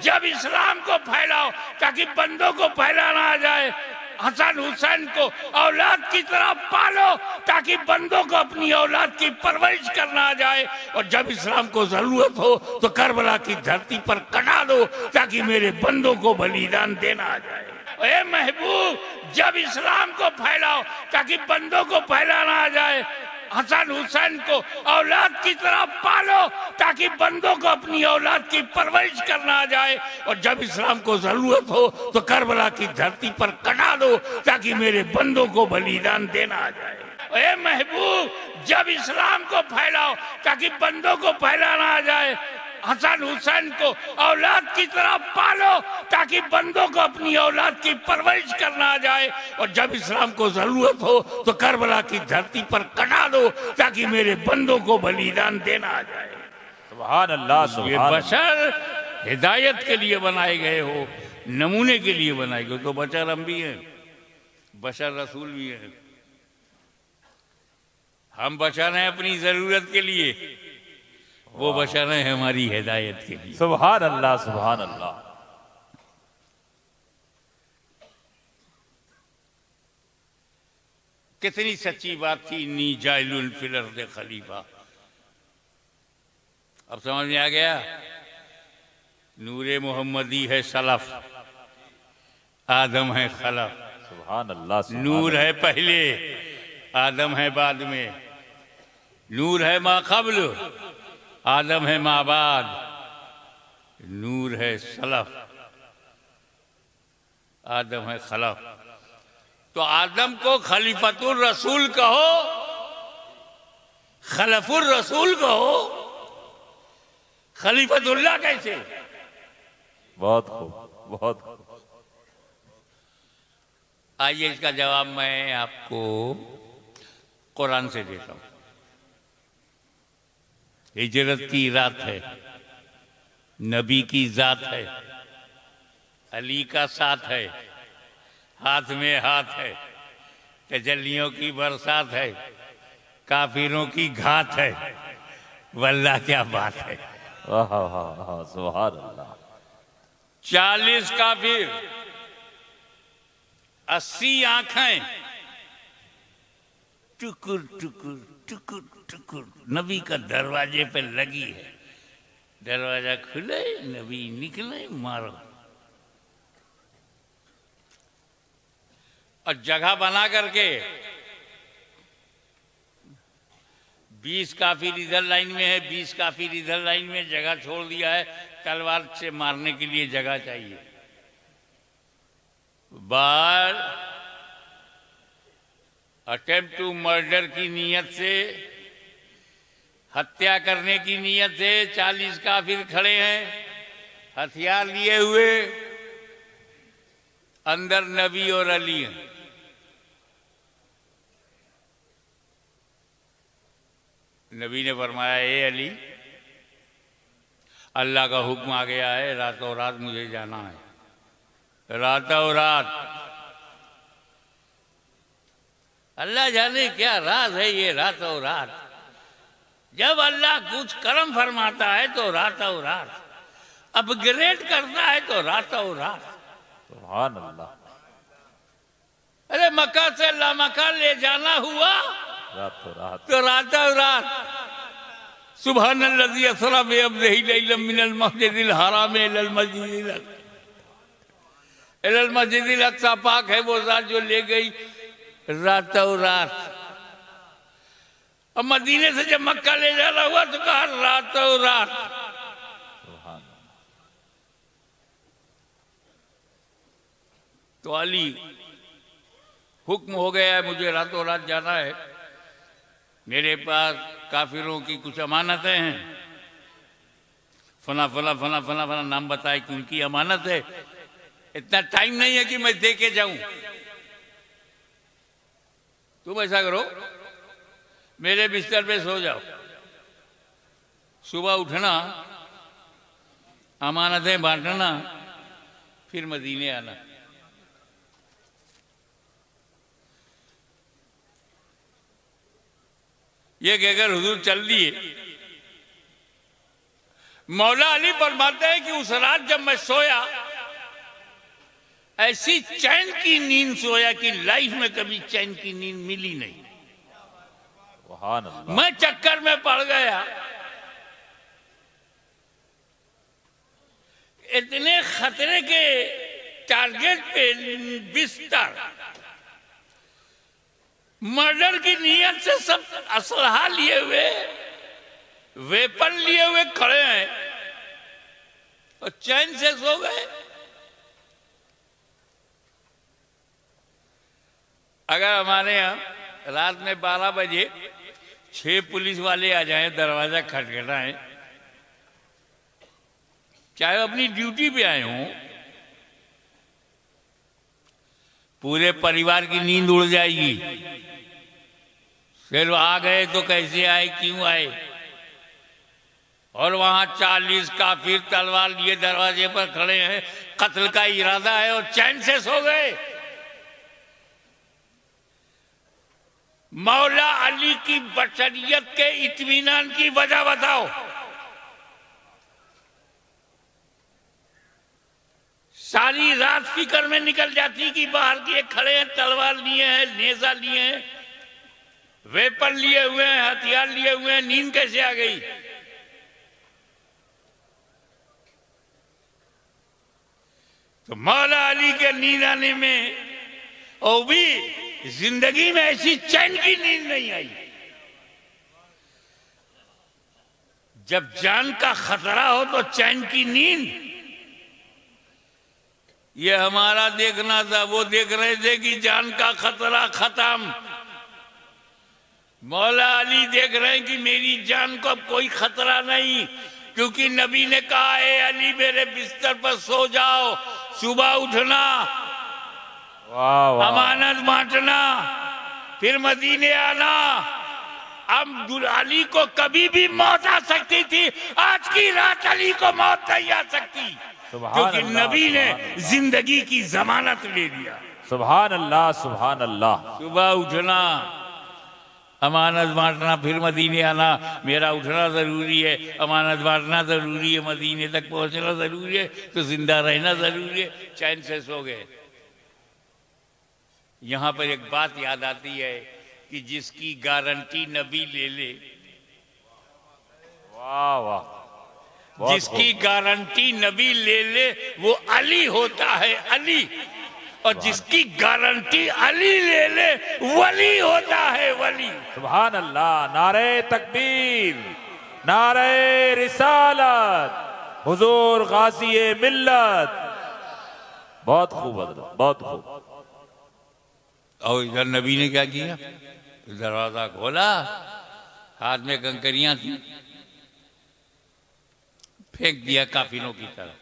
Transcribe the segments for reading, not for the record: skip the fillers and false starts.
जब इस्लाम को फैलाओ ताकि बंदों को फैलाना आ जाए। हसन हुसैन को औलाद की तरह पालो ताकि बंदों को अपनी औलाद की परवरिश करना आ जाए। और जब इस्लाम को जरूरत हो तो करबला की धरती पर कटा दो ताकि मेरे बंदों को बलिदान देना आ जाए। ए महबूब, जब इस्लाम को फैलाओ ताकि बंदों को फैलाना आ जाए। हसन हुसैन को औलाद की तरह पालो ताकि बंदों को अपनी औलाद की परवरिश करना आ जाए। और जब इस्लाम को जरूरत हो तो करबला की धरती पर कटा दो ताकि मेरे बंदों को बलिदान देना आ जाए। ए महबूब, जब इस्लाम को फैलाओ ताकि बंदों को फैलाना आ जाए। हसन हुसैन को औलाद की तरह पालो ताकि बंदों को अपनी औलाद की परवरिश करना आ जाए। और जब इस्लाम को जरूरत हो तो करबला की धरती पर कटा दो ताकि मेरे बंदों को बलिदान देना आ जाए। सुभान अल्लाह, सुभान ये बशर हिदायत के लिए बनाए गए हो, नमूने के लिए बनाए गए। तो बशर हम भी हैं, बशर रसूल भी हैं। हम बशर हैं अपनी जरूरत के लिए, वो बशर है हमारी हिदायत के लिए। सुभान अल्लाह, सुभान अल्लाह। कितनी सच्ची बात थी, नी जाइलुल फिल अर्द खलीफा। अब समझ में आ गया। नूरे मोहम्मदी है सलफ, आदम है खलफ। सुभान अल्लाह, सुभान नूर है पहले, आदम है बाद में। नूर है मा कब्ल, आदम है माँ बाद। नूर है सलफ, आदम है खलफ। तो आदम को खलीफतुर रसूल कहो, खलफुर रसूल कहो, खलीफतुल्लाह कैसे? बहुत खूब, बहुत खूब। आइए इसका जवाब मैं आपको कुरान से देता हूं। हिजरत की रात है, नबी की जात है, अली का साथ है, हाथ में हाथ है, तजल्लियों की बरसात है, काफिरों की घात है। वल्लाह क्या बात है। वाह वाह वाह, सुभान अल्लाह। 40 काफिर, 80 आंखें, टुकुर टुकुर टुकुर टुकुर नबी का दरवाजे पे लगी है। दरवाजा खुले, नबी निकले, मारो। और जगह बना करके 20 काफिर इधर लाइन में है, 20 काफिर इधर लाइन में, जगह छोड़ दिया है। तलवार से मारने के लिए जगह चाहिए। बार अटेम्प्ट टू मर्डर की नीयत से, हत्या करने की नीयत से 40 काफिर खड़े हैं, हथियार लिए हुए। अंदर नबी और अली हैं। नबी ने फरमाया, ए अली, अल्लाह का हुक्म आ गया है, रातों रात मुझे जाना है। रातों रात। अल्लाह जाने क्या राज है ये रातों रात। जब अल्लाह कुछ कर्म फरमाता है तो रातों रात, अपग्रेड करता है तो रातों रात। सुभान अल्लाह। अरे मक्का से लामक्का ले जाना हुआ रातों रात, तो रातों रात। सुब्हानल्लज़ी असरा बिअब्दिही लैलन मिनल मस्जिदिल हराम इलल मस्जिदिल अक्सा। पाक है वो जात जो ले गई रातों रात। अब मदीने से जब मक्का ले जाना हुआ तो कहा रातों रात। सुभान। तो अली, हुक्म हो गया है, मुझे रातों रात जाना है। मेरे पास काफिरों की कुछ अमानतें हैं। फला फला फला फला फला नाम बताए कि उनकी अमानत है। इतना टाइम नहीं है कि मैं दे के जाऊं। तुम ऐसा करो, मेरे बिस्तर पे सो जाओ, सुबह उठना, अमानतें बांटना, फिर मदीने आना। ये कहकर हुजूर चल दिए। मौला अली फरमाते हैं कि उस रात जब मैं सोया, ऐसी चैन की नींद सोया कि लाइफ में कभी चैन की नींद मिली नहीं। सुभान अल्लाह। मैं चक्कर में पड़ गया। इतने खतरे के टारगेट पे बिस्तर, मर्डर की नीयत से सब असलहा लिए हुए, वेपन लिए हुए खड़े हैं और चैन से सो गए। अगर हमारे यहाँ रात में 12 बजे 6 पुलिस वाले आ जाएं, दरवाजा खटखटाएं, चाहे अपनी ड्यूटी पे आए हों, पूरे परिवार की नींद उड़ जाएगी। फिर आ गए तो कैसे आए, क्यों आए? और वहां 40 काफिर तलवार लिए दरवाजे पर खड़े हैं, कत्ल का इरादा है और चैन से सो गए। मौला अली की बशरियत के इत्मीनान की वजह बताओ। सारी रात फिक्र में निकल जाती कि बाहर के खड़े हैं, तलवार लिए हैं, नेजा लिए हैं, वेपन लिए हुए हैं, हथियार लिए हुए हैं, नींद कैसे आ गई? तो मौला अली के नींद आने में, और भी जिंदगी में ऐसी चैन की नींद नहीं आई। जब जान का खतरा हो तो चैन की नींद, ये हमारा देखना था। वो देख रहे थे कि जान का खतरा खत्म। मौला अली देख रहे हैं कि मेरी जान को अब कोई खतरा नहीं, क्योंकि नबी ने कहा, ए अली मेरे बिस्तर पर सो जाओ, सुबह उठना, वाह वाह। अमानत बांटना, फिर मदीने आना। अब अली को कभी भी मौत आ सकती थी, आज की रात अली को मौत नहीं आ सकती, क्योंकि नबी ने जिंदगी की जमानत ले लिया। सुभान अल्लाह, सुभान अल्लाह। सुबह उठना, अमानत बांटना, फिर मदीने आना। मेरा उठना जरूरी है, अमानत बांटना जरूरी है, मदीने तक पहुंचना जरूरी है, तो जिंदा रहना जरूरी है। चैन से सो गए। यहां पर एक बात याद आती है कि जिसकी गारंटी नबी ले ले, वाह वाह। जिसकी गारंटी नबी ले ले वो अली होता है, अली। और जिसकी गारंटी अली ले ले वली होता है, वली। सुभान अल्लाह। नारे तकबीर, नारे रिसालत, हुजूर गाज़ी मिल्लत। बहुत खूब हज़रत, बहुत खूब। और इधर नबी ने क्या किया? दरवाजा खोला, हाथ में कंकरियां थी, फेंक दिया काफिरों की तरफ।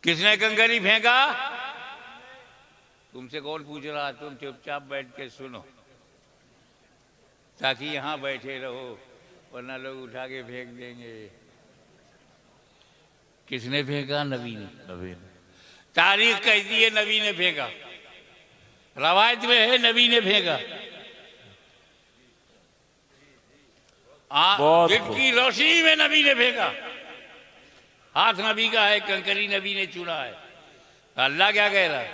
किसने कंकरी फेंका? तुमसे कौन पूछ रहा? तुम चुपचाप बैठ के सुनो, ताकि यहां बैठे रहो, वरना लोग उठा के फेंक देंगे। किसने फेंका? नबी ने। नबी ने। तारीख कहती है नबी ने फेंका, रवायत में है नबी ने फेंका। की रोशनी में नबी ने फेंका। हाथ नबी का है, कंकरी नबी ने चुना है। अल्लाह क्या कह रहा है?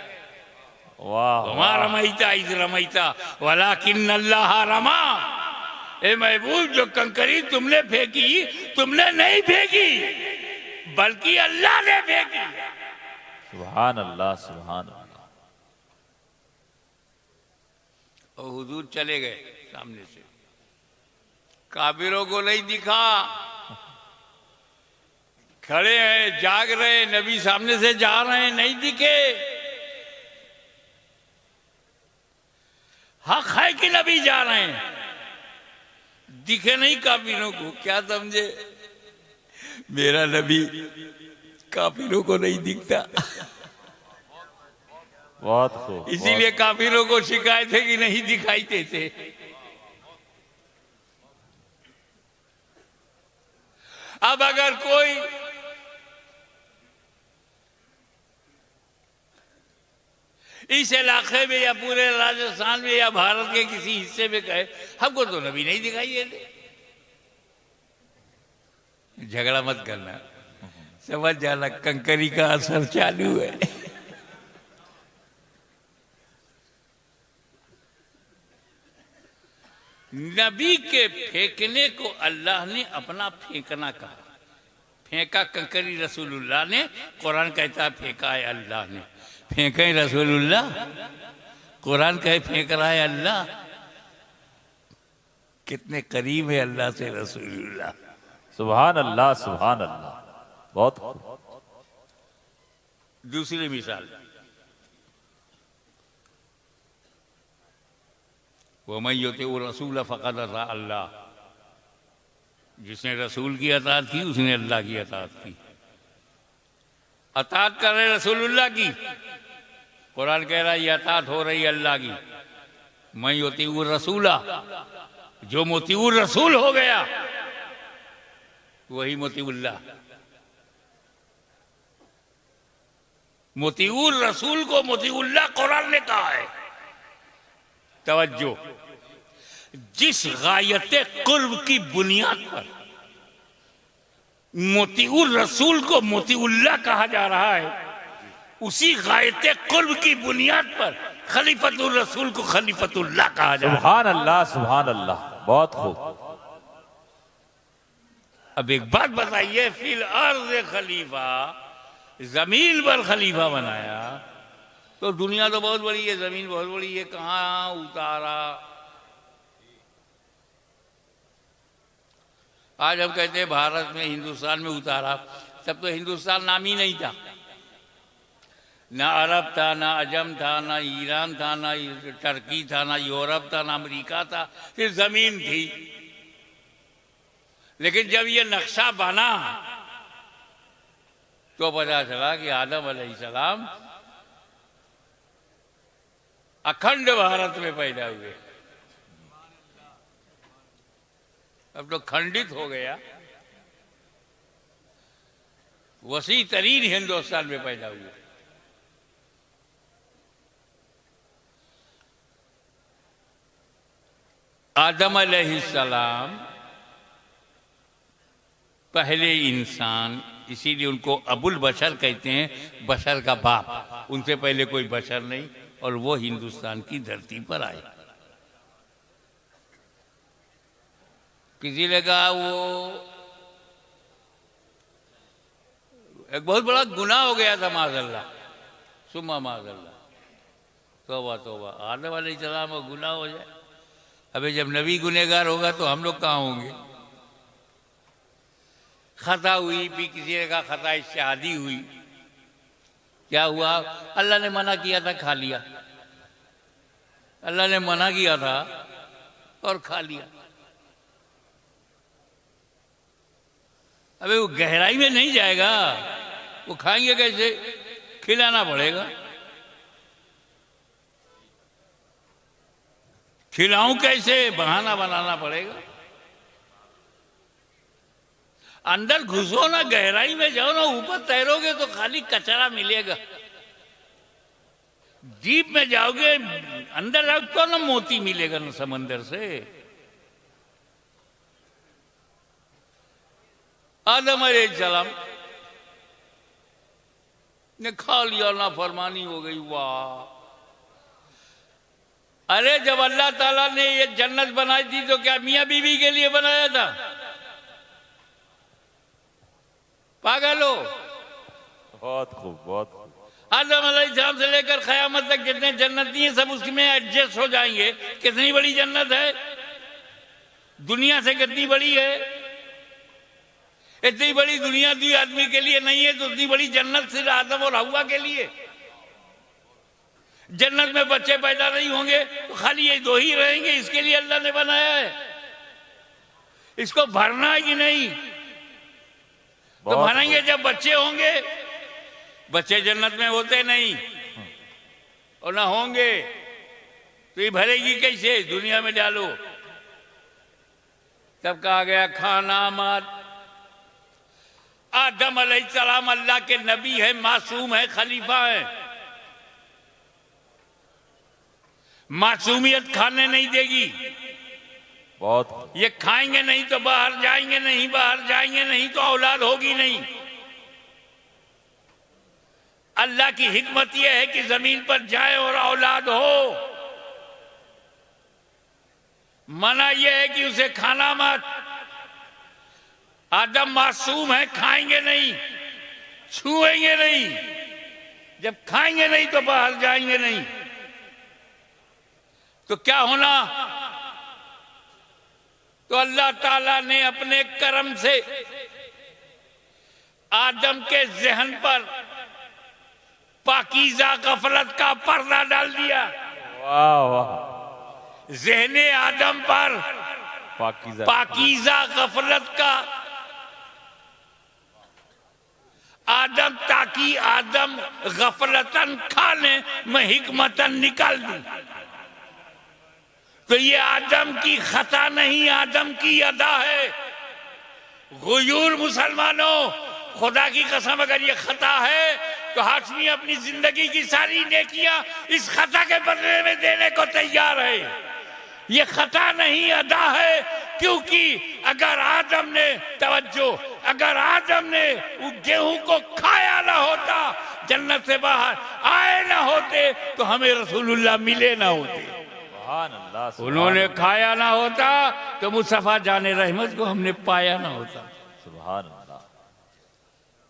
वाह। वमा रमैता इज़ रमैता वलाकिन अल्लाह रमा। ए महबूब, जो कंकरी तुमने फेंकी, तुमने नहीं फेंकी, बल्कि अल्लाह ने फेंकी। सुभान अल्लाह, सुभान अल्लाह। और हुजूर चले गए सामने से, काफिरों को नहीं दिखा। खड़े हैं, जाग रहे, नबी सामने से जा रहे हैं, नहीं दिखे। हक है कि नबी जा रहे हैं, दिखे नहीं काफिरों को। क्या समझे? मेरा नबी काफिरों को नहीं दिखता। बहुत खूब। इसीलिए काफिरों को शिकायत है कि नहीं दिखाई देते। अब अगर कोई इस इलाके में या पूरे राजस्थान में या भारत के किसी हिस्से में कहे हमको तो नबी नहीं दिखाई देते, झगड़ा मत करना, समझ जाना कंकरी का असर चालू है। नबी के फेंकने को अल्लाह ने अपना फेंकना कहा। फेंका कंकरी रसूलुल्लाह ने, कुरान कहता है फेंका है अल्लाह ने। फेंके रसूलुल्लाह, कुरान कहे फेंक रहा है अल्लाह। कितने करीब है अल्लाह से रसूलुल्लाह। सुभान अल्लाह, सुभान अल्लाह। बहुत खूब। दूसरी मिसाल, वमन युतिउ रसूल फ़क़द अता अल्लाह, जिसने रसूल की अताअत की उसने अल्लाह की अताअत की। अताअत कर रहे रसूलुल्लाह की, कुरान कह रहा है ये अताअत हो रही अल्लाह की। मैं युतिउ रसूला, जो मुतिउर रसूल हो गया वही मुतिउल्लाह। मुतिउर रसूल को मुतिउल्लाह कुरान ने कहा है। तवज्जो, जिस गायत कुर्ब की बुनियाद पर मोतीउर रसूल को मोतीउल्लाह कहा जा रहा है, उसी गायत कुर्ब की बुनियाद पर खलीफतुर रसूल को खलीफतुल्लाह कहा जा रहा है। सुभान अल्लाह, सुभान अल्लाह। बहुत खूब। अब एक बात बताइए, फिल अर्ज़ खलीफा, जमीन पर खलीफा बनाया तो दुनिया तो बहुत बड़ी है, जमीन बहुत बड़ी है, कहाँ उतारा? आज हम कहते हैं भारत में, हिंदुस्तान में उतारा, तब तो हिंदुस्तान नाम ही नहीं था। ना अरब था, ना अजम था, ना ईरान था, ना टर्की था, ना यूरोप था, ना अमेरिका था, सिर्फ जमीन थी। लेकिन जब ये नक्शा बना तो पता चला कि आदम अलैहिस्सलाम अखंड भारत में पैदा हुए। अब तो खंडित हो गया, वसी तरीन हिंदुस्तान में पैदा हुए। आदम अलैहिस्सलाम पहले इंसान, इसीलिए उनको अबुल बशर कहते हैं, बशर का बाप। उनसे पहले कोई बशर नहीं, और वो हिंदुस्तान की धरती पर आए। किसी ने कहा वो एक बहुत बड़ा गुनाह हो गया था, माज़अल्लाह, सुम्मा माज़अल्लाह, तौबा तौबा, आदम अलैहिस्सलाम का गुनाह हो जाए। अबे जब नबी गुनहगार होगा तो हम लोग कहाँ होंगे? खता हुई भी, किसी ने कहा खता इश्तिहादी हुई। क्या हुआ? अल्लाह ने मना किया था, खा लिया। अल्लाह ने मना किया था और खा लिया। अबे वो गहराई में नहीं जाएगा, वो खाएंगे कैसे? खिलाना पड़ेगा। खिलाऊं कैसे? बहाना बनाना पड़ेगा। अंदर घुसो ना, गहराई में जाओ ना, ऊपर तैरोगे तो खाली कचरा मिलेगा। डीप में जाओगे, अंदर जाओ तो ना मोती मिलेगा ना समंदर से। आदम अलैहिस्सलाम ने खा लिया, ना फरमानी हो गई। वाह! अरे जब अल्लाह ताला ने ये जन्नत बनाई थी तो क्या मियां बीवी के लिए बनाया था? पागल हो? बहुत खूब, बहुत खूब। आदम अलैहिस्सलाम से लेकर क़यामत तक जितने जन्नती हैं सब उसमें एडजस्ट हो जाएंगे। कितनी बड़ी जन्नत है, दुनिया से कितनी बड़ी है। इतनी बड़ी दुनिया दी आदमी के लिए नहीं है तो उतनी बड़ी जन्नत सिर्फ आदम और हव्वा के लिए। जन्नत में बच्चे पैदा नहीं होंगे तो खाली ये दो ही रहेंगे, इसके लिए अल्लाह ने बनाया है। इसको भरना है कि नहीं? तो भरेंगे जब बच्चे होंगे। बच्चे जन्नत में होते नहीं और ना होंगे तो ये भरेगी कैसे? दुनिया में डालो। तब कहा गया खाना मत। आदम अलैहिस्सलाम अल्लाह के नबी है, मासूम है, खलीफा है। मासूमियत खाने नहीं देगी। बहुत ये खाएंगे नहीं तो बाहर जाएंगे नहीं, बाहर जाएंगे नहीं तो औलाद होगी नहीं। अल्लाह की हिकमत यह है कि जमीन पर जाए और औलाद हो। मना यह है कि उसे खाना मत। आदम मासूम है, खाएंगे नहीं, छुएंगे नहीं। जब खाएंगे नहीं तो बाहर जाएंगे नहीं, तो क्या होना? तो अल्लाह ताला ने अपने करम से आदम के जहन पर पाकीज़ा गफलत का पर्दा डाल दिया। वाह वाह, ज़हने आदम पर पाकीज़ा गफलत का आदम, ताकि आदम गफलतन खा ले, मैं हिकमतन निकाल दूं। तो ये आदम की खता नहीं, आदम की अदा है। गुयूर मुसलमानों, खुदा की कसम अगर ये खता है तो हाशमी अपनी जिंदगी की सारी नेकियां इस खता के बदले में देने को तैयार है। ये खता नहीं, अदा है। क्योंकि अगर आदम ने, तवज्जो, अगर आदम ने वो गेहूं को खाया ना होता, जन्नत से बाहर आए ना होते, तो हमें रसूलुल्लाह मिले ना होते। सुभान अल्लाह, उन्होंने खाया ना होता तो मुस्तफा जाने रहमत को हमने पाया ना होता। सुभान अल्लाह।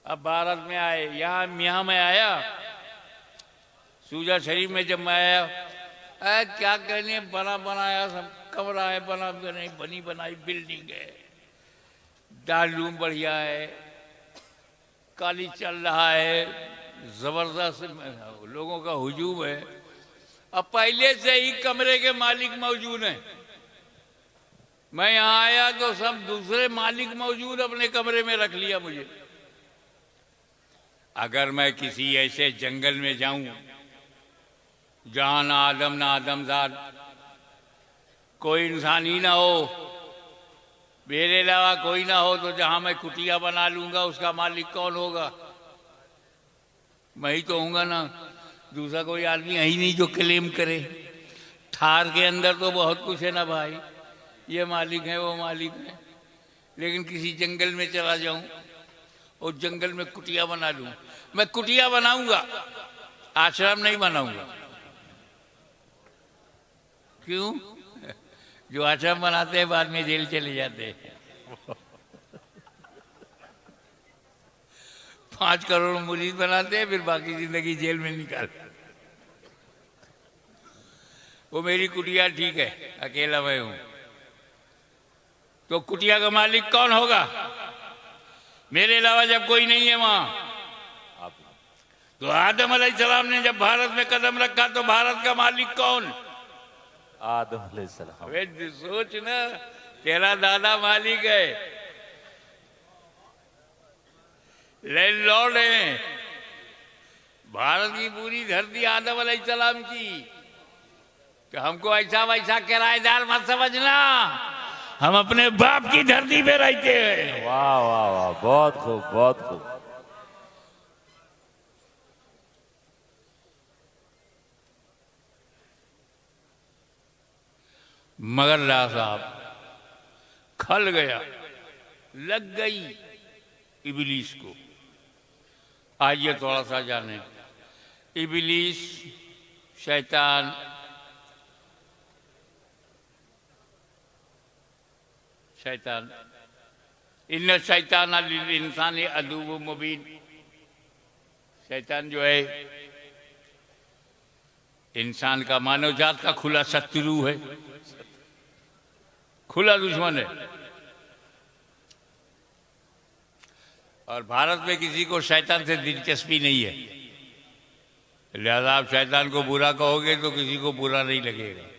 अब भारत में आए, यहाँ में आया, सूजा शरीफ में जब मैं आया, क्या कहने, बना बनाया सब कमरा है, बना नहीं, बनी बनाई बिल्डिंग है, दारूम बढ़िया है, काली चल रहा है, जबरदस्त लोगों का हुजूम है। अब पहले से ही कमरे के मालिक मौजूद हैं। मैं यहाँ आया तो सब दूसरे मालिक मौजूद अपने कमरे में रख लिया मुझे। अगर मैं किसी ऐसे जंगल में जाऊं जहां ना आदमजाद कोई इंसान ही ना हो, मेरे अलावा कोई ना हो, तो जहां मैं कुटिया बना लूंगा उसका मालिक कौन होगा? मैं ही तो होऊंगा ना, दूसरा कोई आदमी यही नहीं जो क्लेम करे। थार के अंदर तो बहुत कुछ है ना भाई, ये मालिक है वो मालिक है। लेकिन किसी जंगल में चला जाऊं और जंगल में कुटिया बना लूं, मैं कुटिया बनाऊंगा, आश्रम नहीं बनाऊंगा। क्यों? जो आश्रम बनाते हैं बाद में जेल चले जाते हैं। 5 करोड़ मुरीद बनाते हैं, फिर बाकी जिंदगी जेल में निकाल। वो मेरी कुटिया ठीक है, अकेला मैं हूं, तो कुटिया का मालिक कौन होगा? मेरे अलावा जब कोई नहीं है वहां। तो आदम अलैहिस्सलाम ने जब भारत में कदम रखा तो भारत का मालिक कौन? आदम अलैहिस्सलाम। वे सोच ना, तेरा दादा मालिक है, लैंडलॉर्ड है। भारत की पूरी धरती आदम अलैहिस्सलाम की। तो हमको ऐसा वैसा किराएदार मत समझना, हम अपने बाप की धरती पे रहते हैं। वाह वाह वाह, बहुत खूब बहुत खूब। मगर ला साहब खल गया, लग गई इबलीस को। आइए थोड़ा सा जाने। इबलीस शैतान इन्न शैतान लिल इंसान अदुव्वुम मुबीन। शैतान जो है इंसान का, मानव जात का खुला शत्रु है, खुला दुश्मन है। और भारत में किसी को शैतान से दिलचस्पी नहीं है, लिहाजा आप शैतान को बुरा कहोगे तो किसी को बुरा नहीं लगेगा।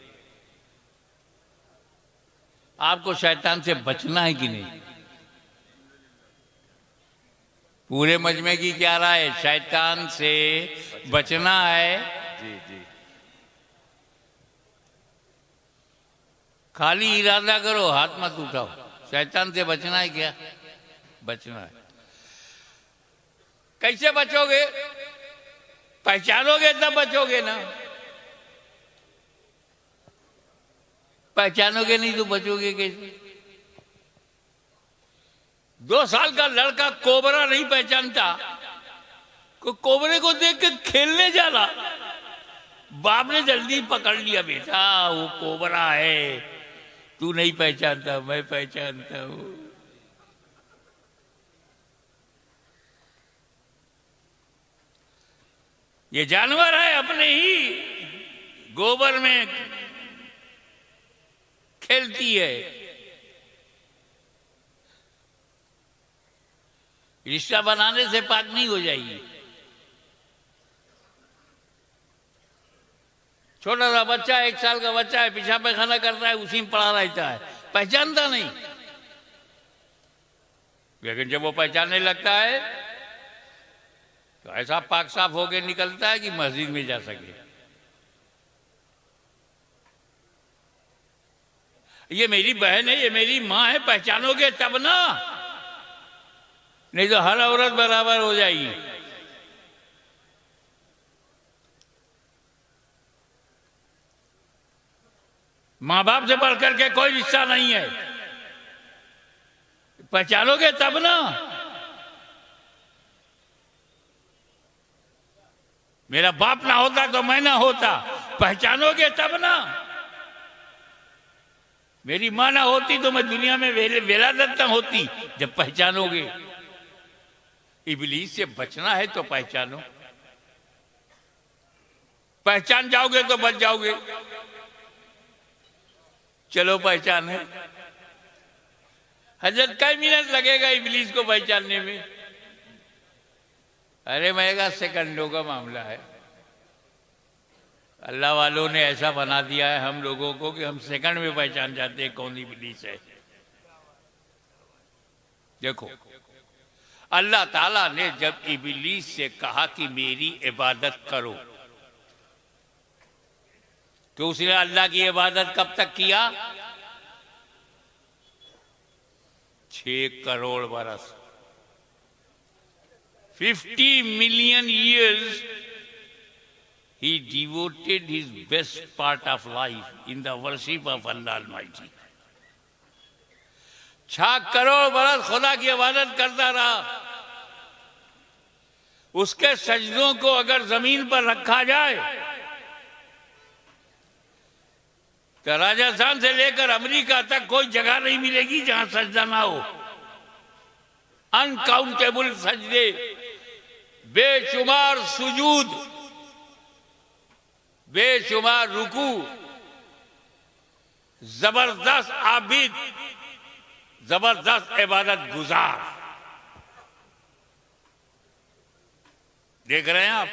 आपको शैतान से बचना है कि नहीं? पूरे मजमे की क्या राय है? शैतान से बचना है। जी जी, खाली इरादा करो, हाथ मत उठाओ। शैतान से बचना है क्या? बचना है। कैसे बचोगे? पहचानोगे तब बचोगे ना। पहचानोगे नहीं तो बचोगे कैसे? 2 साल का लड़का कोबरा नहीं पहचानता, कोबरे को देख के खेलने जा रहा, बाप ने जल्दी पकड़ लिया, बेटा वो कोबरा है, तू नहीं पहचानता, मैं पहचानता हूं। ये जानवर है, अपने ही गोबर में खेलती है। रिश्ता बनाने से पाक नहीं हो जाएगी। छोटा सा बच्चा, 1 साल का बच्चा है, पेशाब पैखाना करता है, उसी में पड़ा रहता है, पहचानता नहीं। लेकिन जब वो पहचानने लगता है तो ऐसा पाक साफ होके निकलता है कि मस्जिद में जा सके। ये मेरी बहन है, ये मेरी माँ है, पहचानोगे तब ना, नहीं तो हर औरत बराबर हो जाएगी। माँ बाप से बढ़कर के कोई रिश्ता नहीं है, पहचानोगे तब ना। मेरा बाप ना होता तो मैं ना होता, पहचानोगे तब ना। मेरी माँ ना होती तो मैं दुनिया में वेलादत होती, जब पहचानोगे। इब्लीस से बचना है तो पहचानो, पहचान जाओगे तो बच जाओगे। चलो पहचान है। हजरत कई मिनट लगेगा इब्लीस को पहचानने में? अरे मैं सेकंडों का मामला है। अल्लाह वालों ने ऐसा बना दिया है हम लोगों को कि हम सेकंड में पहचान जाते हैं कौन इब्लीस है। देखो, अल्लाह ताला ने जब इब्लीस से कहा कि मेरी इबादत करो, तो उसने अल्लाह की इबादत कब तक किया? 6 करोड़ बरस, 50 million years he devoted his best part of life in the worship of Allah Almighty. 6 crore बरस खुदा की इबादत करता रहा। उसके सजदों को अगर जमीन पर रखा जाए तो राजस्थान से लेकर अमेरिका तक कोई जगह नहीं मिलेगी जहां सजदा ना हो। अनकाउंटेबल सजदे, बेशुमार सुजूद, बेशुमार रुकू, जबरदस्त आबिद, जबरदस्त इबादत गुजार। देख रहे हैं आप,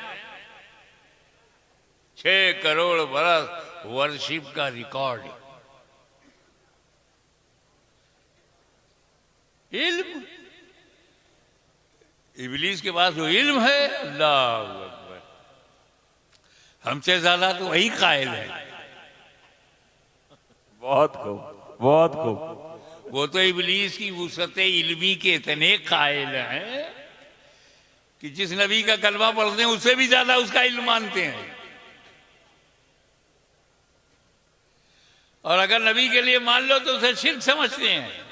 6 करोड़ बरस वर्शिप का रिकॉर्ड। इल्म, इब्लीस के पास जो इल्म है, अल्लाह अकबर, हमसे ज्यादा तो वही कायल है। बहुत खूब, बहुत खूब। वो तो इब्लीस की वुसअत इल्मी के इतने कायल हैं कि जिस नबी का कलमा पढ़ते हैं उससे भी ज्यादा उसका इल्म मानते हैं। और अगर नबी के लिए मान लो तो उसे शिर्क समझते हैं।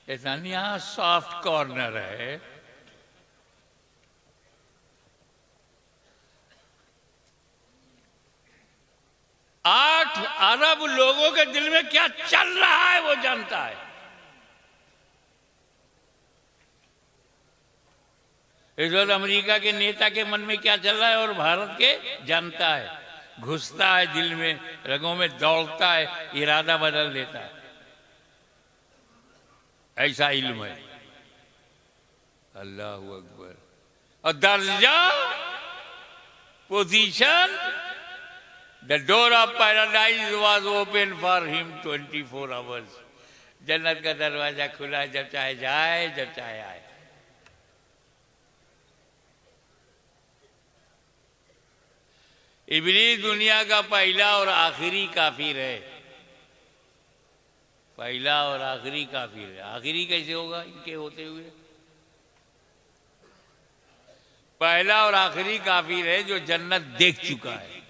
ऐसा नहीं, यहां सॉफ्ट कॉर्नर है। आठ अरब लोगों के दिल में क्या चल रहा है वो जानता है। इस वक्त अमेरिका के नेता के मन में क्या चल रहा है और भारत के जानता है। घुसता है दिल में, रगों में दौड़ता है, इरादा बदल देता है। ऐसा इल्म है। अल्लाह अकबर। और दर्जा, position, the door of paradise was open for him 24 hours. जन्नत का दरवाजा खुला, जब चाहे जाए, जब चाहे आए। इब्लीस दुनिया का पहला और आखिरी काफिर है। पहला और आखिरी काफिर है। आखिरी कैसे होगा इनके होते हुए? पहला और आखिरी काफिर है जो जन्नत देख चुका है,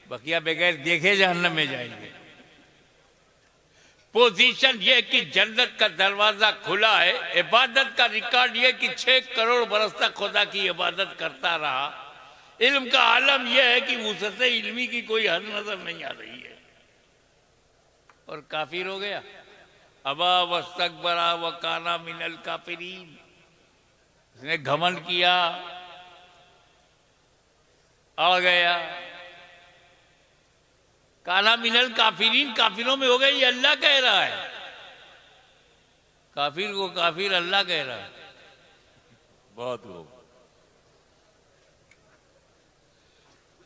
बकिया बगैर देखे जहन्नम में जाएंगे। पोजीशन ये कि जन्नत का दरवाजा खुला है। इबादत का रिकॉर्ड ये कि 6 करोड़ बरस तक खुदा की इबादत करता रहा। इल्म का आलम यह है कि वुसअत इल्मी की कोई हद नजर नहीं आ रही है, और काफिर हो गया। अबा वस्तकबरा व काना मिनल काफिरीन, उसने घमंड किया, आ गया। काना मिनल काफिरीन, काफिरों में हो गए, ये अल्लाह कह रहा है। काफिर को काफिर अल्लाह कह रहा है। बहुत खूब।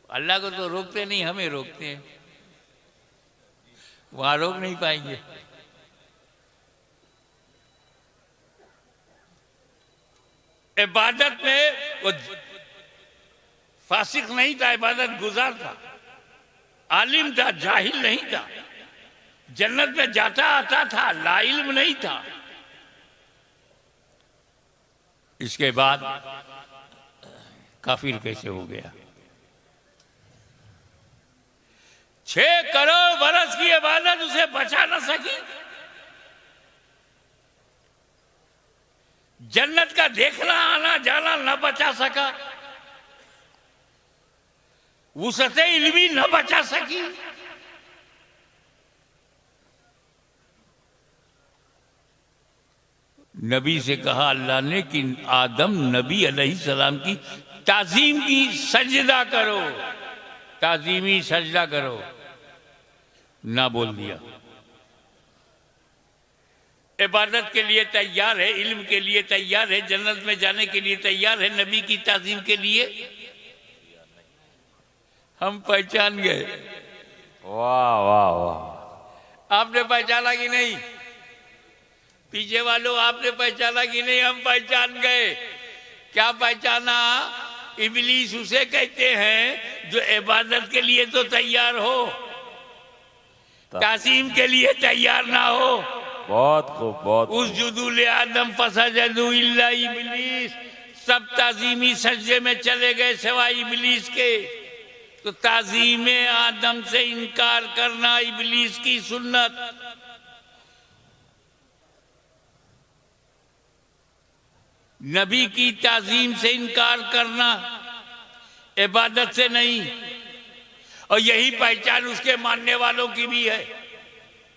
अल्लाह को तो रोकते नहीं, हमें रोकते हैं, वहां रोक नहीं पाएंगे। इबादत में वो फासिक नहीं था, इबादत गुजार था, आलिम था, जाहिल नहीं था, जन्नत में जाता आता था, लाइल्म नहीं था। इसके बाद काफिर कैसे हो गया? 6 करोड़ बरस की इबादत उसे बचा न सकी। जन्नत का देखना आना जाना न बचा सका, वुसअत इल्मी न बचा सकी। नबी से कहा अल्लाह ने कि आदम नबी अलैहिस्सलाम की ताजीम की सजदा करो, ताजीमी सजदा करो, ना बोल दिया। इबादत के लिए तैयार है, इल्म के लिए तैयार है, जन्नत में जाने के लिए तैयार है, नबी की ताजीम के लिए हम पहचान गए। वाह वाह वाह। आपने पहचाना कि नहीं? पीछे वालों आपने पहचाना कि नहीं? हम पहचान गए। क्या पहचाना? इब्लीस उसे कहते हैं जो इबादत के लिए तो तैयार हो, तासीम के लिए तैयार ना हो। बहुत खूब, बहुत उस जुदूल आदम फसजदू इल्ला इब्लीस, सब ताजीमी सजदे में चले गए सिवाय इब्लीस के। तो ताजीम आदम से इनकार करना इब्लीस की सुन्नत। नबी की ताजीम से इनकार करना इबादत से नहीं, और यही पहचान उसके मानने वालों की भी है।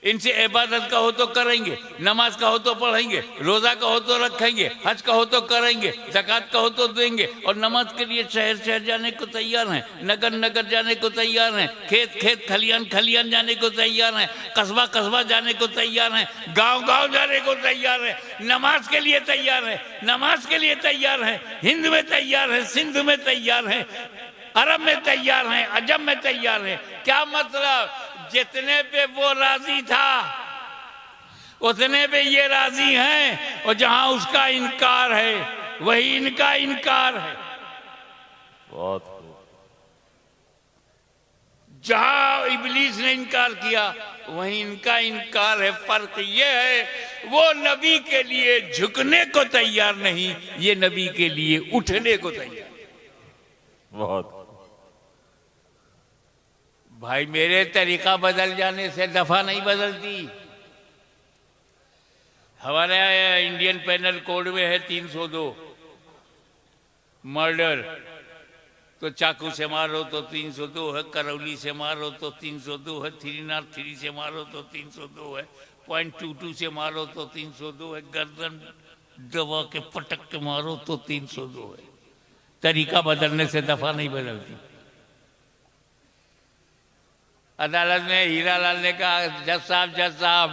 इनसे इबादत कहो तो करेंगे, नमाज कहो तो पढ़ेंगे, रोजा कहो तो रखेंगे, हज कहो तो करेंगे, ज़कात कहो तो देंगे, और नमाज के लिए शहर शहर जाने को तैयार हैं, नगर नगर जाने को तैयार हैं, खेत खेत खलियान खलियान जाने को तैयार हैं, कस्बा कस्बा जाने को तैयार हैं, गांव गांव जाने को तैयार हैं, नमाज के लिए तैयार है, नमाज के लिए तैयार है, हिंद में तैयार है, सिंध में तैयार है, अरब में तैयार हैं, अजम में तैयार है। क्या मतलब? जितने पे वो राजी था उतने पे ये राजी हैं, और जहां उसका इनकार है वही इनका इनकार है। बहुत खूब। जहां इब्लीस ने इनकार किया वही इनका इनकार है। फर्क ये है, वो नबी के लिए झुकने को तैयार नहीं, ये नबी के लिए उठने को तैयार। बहुत भाई, मेरे तरीका बदल जाने से दफा नहीं बदलती। हमारे इंडियन पेनल कोड में है 302 मर्डर, तो चाकू से मारो तो 302 है, करौली से मारो तो 302 है, 303 से मारो तो 302 है, .22 से मारो तो 302 है, गर्दन दबा के पटक के मारो तो 302 है। तरीका बदलने से दफा नहीं बदलती। अदालत में हीरालाल ने कहा, जज साहब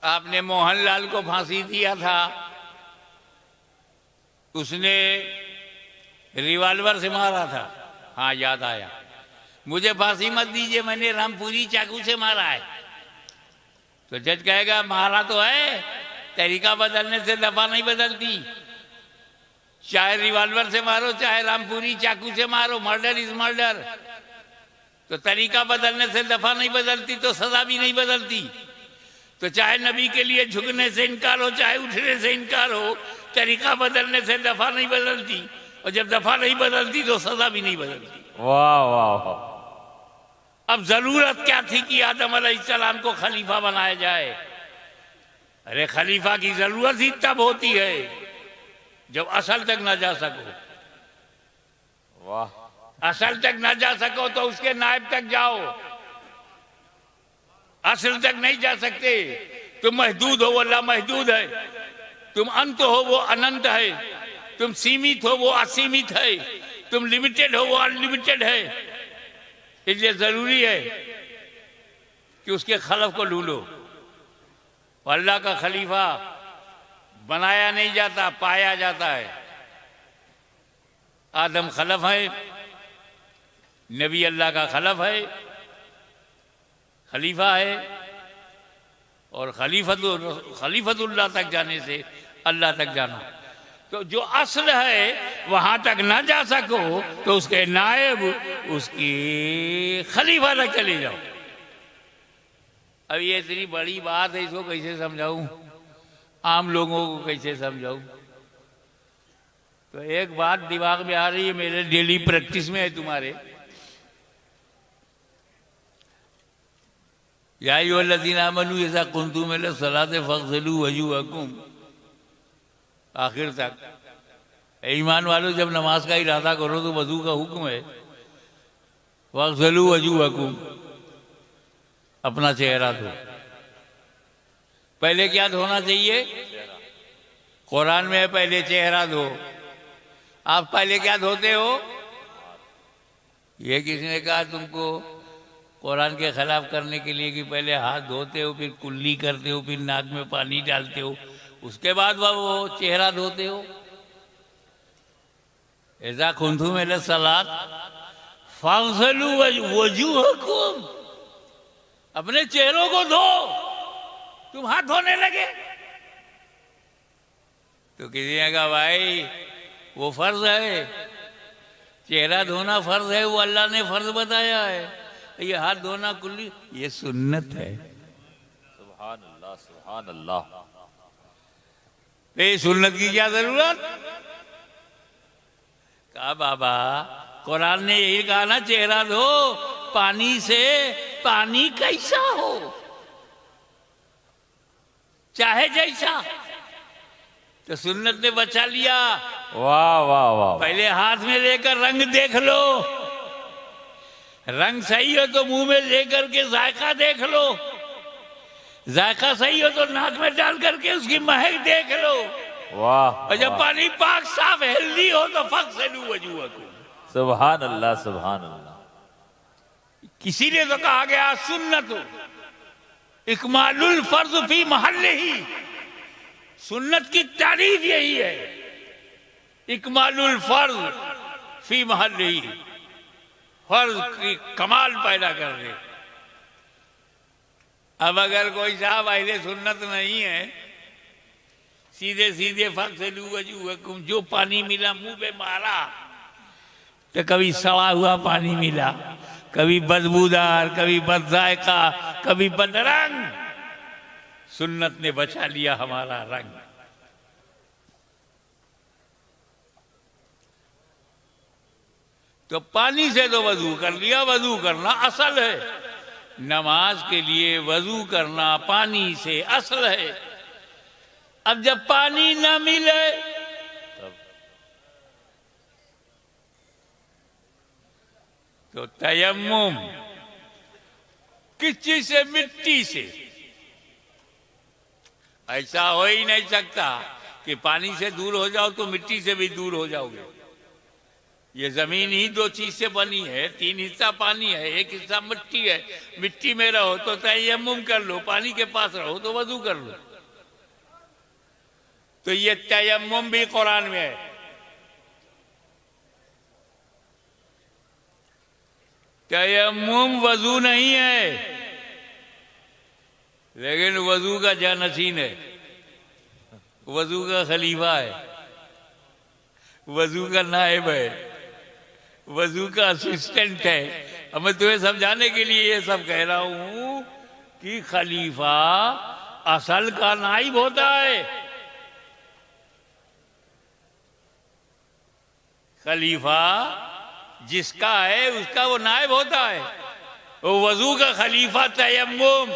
आपने मोहनलाल को फांसी दिया था, उसने रिवॉल्वर से मारा था। हाँ, याद आया। मुझे फांसी मत दीजिए, मैंने रामपुरी चाकू से मारा है। तो जज कहेगा मारा तो है, तरीका बदलने से दफा नहीं बदलती। चाहे रिवॉल्वर से मारो, चाहे रामपुरी चाकू से मारो, मर्डर इज मर्डर। तो तरीका बदलने से दफा नहीं बदलती, तो सजा भी नहीं बदलती। तो चाहे नबी के लिए झुकने से इनकार हो, चाहे उठने से इनकार हो, तरीका बदलने से दफा नहीं बदलती, और जब दफा नहीं बदलती तो सजा भी नहीं बदलती। वाह वाह वाह। अब जरूरत क्या थी कि आदम अलैहिस्सलाम को खलीफा बनाया जाए? अरे खलीफा की जरूरत ही तब होती है जब असल तक ना जा सको। वाह। असल तक ना जा सको तो उसके नायब तक जाओ। असल तक नहीं जा सकते। तुम महदूद हो, वो लामहदूद है। तुम अंत हो, वो अनंत है। तुम सीमित हो, वो असीमित है। तुम लिमिटेड हो, वो अनलिमिटेड है। इसलिए जरूरी है कि उसके खलफ को ढूंढो। अल्लाह का खलीफा बनाया नहीं जाता, पाया जाता है। आदम खलफ है, नबी अल्लाह का खलफ है, खलीफा है। और खलीफतुल्लाह तक जाने से अल्लाह तक जाना। तो जो असल है वहां तक ना जा सको तो उसके नायब, उसकी खलीफा तक चले जाओ। अब ये इतनी बड़ी बात है, इसको कैसे समझाऊं? आम लोगों को कैसे समझाऊं? तो एक बात दिमाग में आ रही है, मेरे डेली प्रैक्टिस में है तुम्हारे। या अय्युहल्लज़ीना आमनू इज़ा कुंतुम इला सलाति फ़ग़सिलू वजूहकुम, आखिर तक। ईमान वालों, जब नमाज का इरादा करो तो वजू का हुक्म है। फ़ग़सिलू वजूहकुम, अपना चेहरा धो। पहले क्या धोना चाहिए? कुरान में पहले चेहरा धो। आप पहले क्या धोते हो? ये किसने कहा तुमको कुरान के खिलाफ करने के लिए कि पहले हाथ धोते हो, फिर कुल्ली करते हो, फिर नाक में पानी डालते हो, उसके बाद वो चेहरा धोते हो? ऐसा कुंतुम इला सलात फ़ग़सिलू वजूहकुम, अपने चेहरों को धो। तुम हाथ धोने लगे तो किसी ने कहा भाई वो फर्ज है, चेहरा धोना फर्ज है, वो अल्लाह ने फर्ज बताया है। ये हाथ धोना कुल्ली ये सुन्नत है। सुभान अल्लाह, सुभान अल्लाह। ये सुन्नत की क्या जरूरत? कहा बाबा कुरान ने यही कहा ना, चेहरा धो पानी से। पानी कैसा हो, चाहे जैसा। तो सुन्नत ने बचा लिया। वाह वाह वाह। पहले हाथ में लेकर रंग देख लो, रंग सही हो तो मुंह में लेकर के जायका देख लो, जायका सही हो तो नाक में डाल करके उसकी महक देख लो। वाह। और जब पानी पाक साफ हेल्दी हो तो फ़ग़सिलू वजूहकुम। सुभान अल्लाह, सुभान अल्लाह। किसी ने तो कहा गया सुन्नत इकमालुल फर्ज फी महल्लिही। सुन्नत की तारीफ यही है, इकमालुल फर्ज फी महल्लिही, फर्ज की कमाल पैदा कर दे। अब अगर कोई साहब अहले सुन्नत नहीं है, सीधे सीधे फ़ग़सिलू वजूहकुम, जो पानी मिला मुंह पे मारा, तो कभी सड़ा हुआ पानी मिला, कभी बदबूदार, कभी बदजायका, कभी बदरंग। सुन्नत ने बचा लिया हमारा रंग। तो पानी से तो वजू कर लिया, वजू करना असल है। नमाज के लिए वजू करना पानी से असल है। अब जब पानी न मिले तो तयम्मुम, किस चीज से? मिट्टी से। ऐसा हो ही नहीं सकता कि पानी से दूर हो जाओ तो मिट्टी से भी दूर हो जाओगे। ये जमीन ही दो चीज से बनी है, 3 हिस्सा पानी है, 1 हिस्सा मिट्टी है। मिट्टी में रहो तो तयम्मुम कर लो, पानी के पास रहो तो वजू कर लो। तो ये तयम्मुम भी कुरान में है। तयम्मुम वजू नहीं है, लेकिन वजू का जानशीन है, वजू का खलीफा है, वजू का नायब है, वजू का असिस्टेंट है। अब मैं तुम्हें समझाने के लिए ये सब कह रहा हूं कि खलीफा असल का नायब होता है। खलीफा जिसका है उसका वो नायब होता है। वजू का खलीफा तयम्मुम,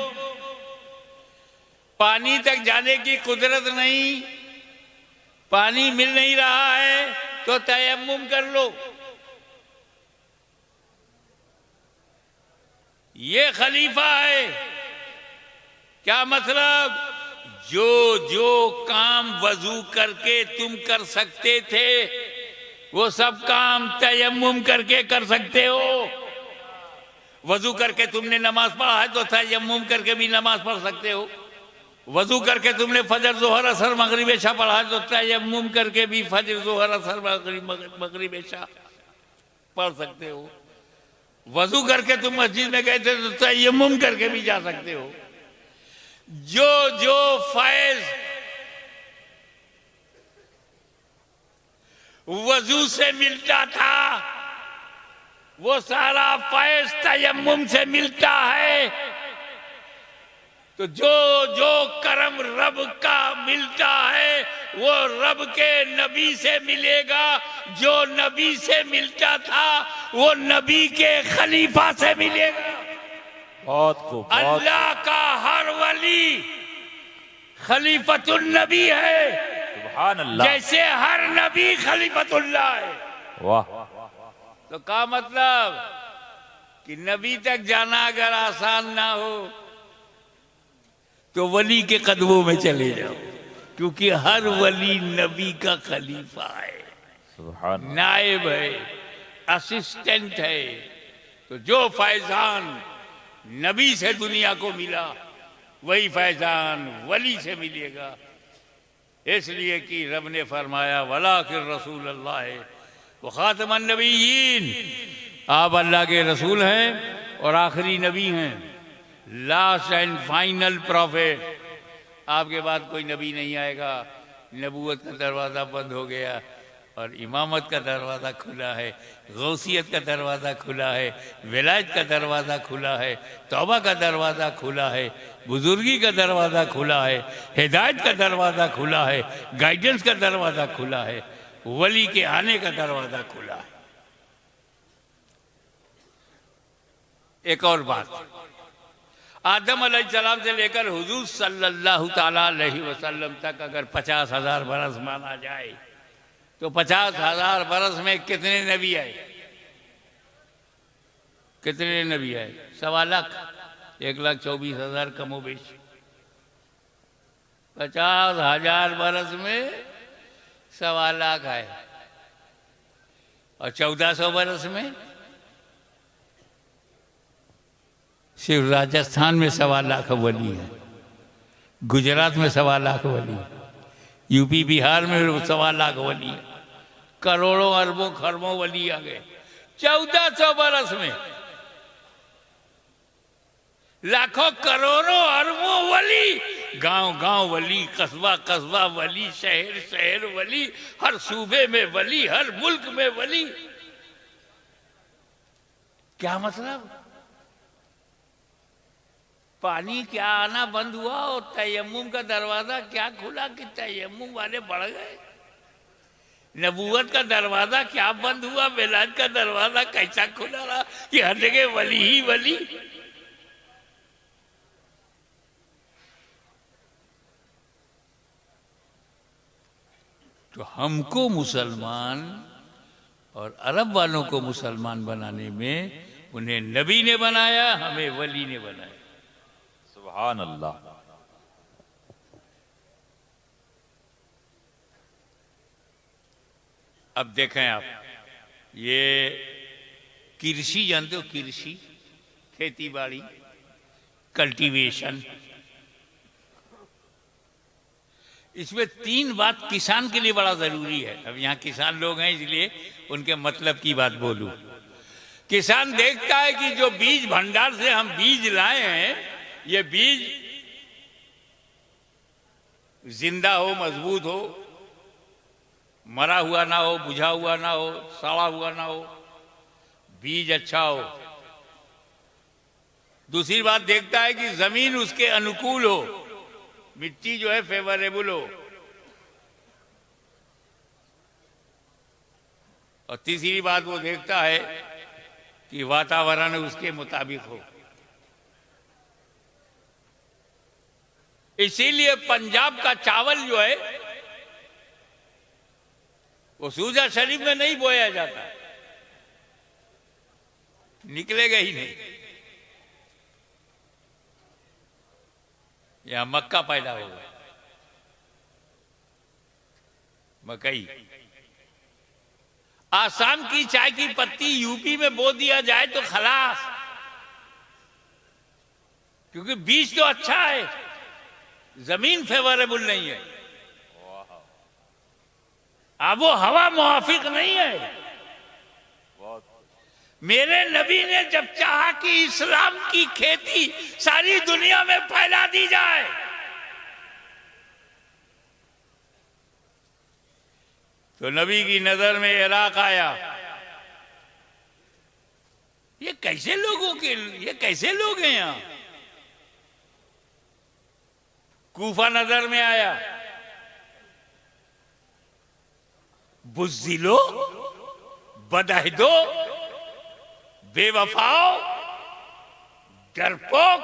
पानी तक जाने की कुदरत नहीं, पानी मिल नहीं रहा है तो तयम्मुम कर लो। ये खलीफा है। क्या मतलब? जो जो काम वजू करके तुम कर सकते थे वो सब काम तयम्मुम करके कर सकते हो। वजू करके तुमने नमाज पढ़ा है तो तयम्मुम करके भी नमाज पढ़ सकते हो। वजू करके तुमने फजर जोहर असर मगरिब इशा पढ़ा है तो तयम्मुम करके भी फजर जोहर असर मगरिब इशा पढ़ सकते हो। वजू करके तुम मस्जिद में गए थे तो तयम्मुम करके भी जा सकते हो। जो जो फैज वजू से मिलता था वो सारा फैज तयम्मुम से मिलता है। तो जो जो करम रब का मिलता है वो रब के नबी से मिलेगा। जो नबी से मिलता था वो नबी के खलीफा से मिलेगा। बहुत खूब। अल्लाह का हर वली खलीफतुल नबी है, सुभान अल्लाह। जैसे हर नबी खलीफतुल्लाह है। वाह। तो क्या मतलब कि नबी तक जाना अगर आसान ना हो तो वली के कदमों में चले जाओ, क्योंकि हर वली नबी का खलीफा है, सुभान। नायब है, असिस्टेंट है। तो जो फैजान नबी से दुनिया को मिला वही फैजान वली से मिलेगा। इसलिए कि रब ने फरमाया वलाकिर रसूल अल्लाह है व खातमुन नबिय्यीन, आप अल्लाह के रसूल हैं और आखिरी नबी हैं, लास्ट एंड फाइनल प्रॉफिट। आपके बाद कोई नबी नहीं आएगा। नबूवत का दरवाज़ा बंद हो गया और इमामत का दरवाज़ा खुला है, गौसियत का दरवाज़ा खुला है, विलायत का दरवाज़ा खुला है, तौबा का दरवाज़ा खुला है, बुजुर्गी का दरवाज़ा खुला है, हिदायत का दरवाज़ा खुला है, गाइडेंस का दरवाज़ा खुला है, वली के आने का दरवाज़ा खुला है। एक और बात, आदम अलैहिस्सलाम से लेकर हुजूर सल्लल्लाहु ताला अलैहि वसल्लम तक अगर 50,000 बरस माना जाए तो 50,000 बरस में कितने नबी आए? कितने नबी आए? 1.25 लाख, 1,24,000 कमोबेश। 50,000 बरस में 1.25 लाख आए और 1400 बरस में सिर्फ राजस्थान में 1.25 लाख वली है, गुजरात में 1.25 लाख वली है, यूपी बिहार में 1.25 लाख वली है, करोड़ों अरबों खरबों वली आ गए 1400 बरस में। लाखों करोड़ों अरबों वली, गांव गांव वली, कस्बा कस्बा वली, शहर शहर वली, हर सूबे में वली, हर मुल्क में वली। क्या मतलब? पानी क्या आना बंद हुआ और तयम्मुम का दरवाजा क्या खुला कि तयम्मुम वाले बढ़ गए? नबूवत का दरवाजा क्या बंद हुआ, विलायत का दरवाजा कैसा खुला रहा कि हर जगह वली ही वली? तो हमको मुसलमान और अरब वालों को मुसलमान बनाने में उन्हें नबी ने बनाया, हमें वली ने बनाया। सुभान अल्लाह। अब देखें आप, ये कृषि जानते हो? कृषि, खेती बाड़ी, कल्टीवेशन, इसमें 3 बात किसान के लिए बड़ा जरूरी है। अब यहाँ किसान लोग हैं इसलिए उनके मतलब की बात बोलूं। किसान देखता है कि जो बीज भंडार से हम बीज लाए हैं ये बीज जिंदा हो, मजबूत हो, मरा हुआ ना हो, बुझा हुआ ना हो, सड़ा हुआ ना हो, बीज अच्छा हो। दूसरी बात देखता है कि जमीन उसके अनुकूल हो, मिट्टी जो है फेवरेबल हो, और तीसरी बात वो देखता है कि वातावरण उसके मुताबिक हो। इसीलिए पंजाब का चावल जो है वो सूजा शरीफ में नहीं बोया जाता, निकलेगा ही नहीं। यहां मक्का पैदा होगा, मकई। आसाम की चाय की पत्ती यूपी में बो दिया जाए तो खलास, क्योंकि बीज तो अच्छा है, जमीन फेवरेबल नहीं है, अब वो हवा मुआफिक नहीं है। मेरे नबी ने जब चाहा कि इस्लाम की खेती सारी दुनिया में फैला दी जाए, तो नबी की नजर में इराक आया। ये कैसे लोग हैं यहां? कूफा नजर में आया। बुज़दिलो, बदअहदो, बेवफाओ, डरपोक,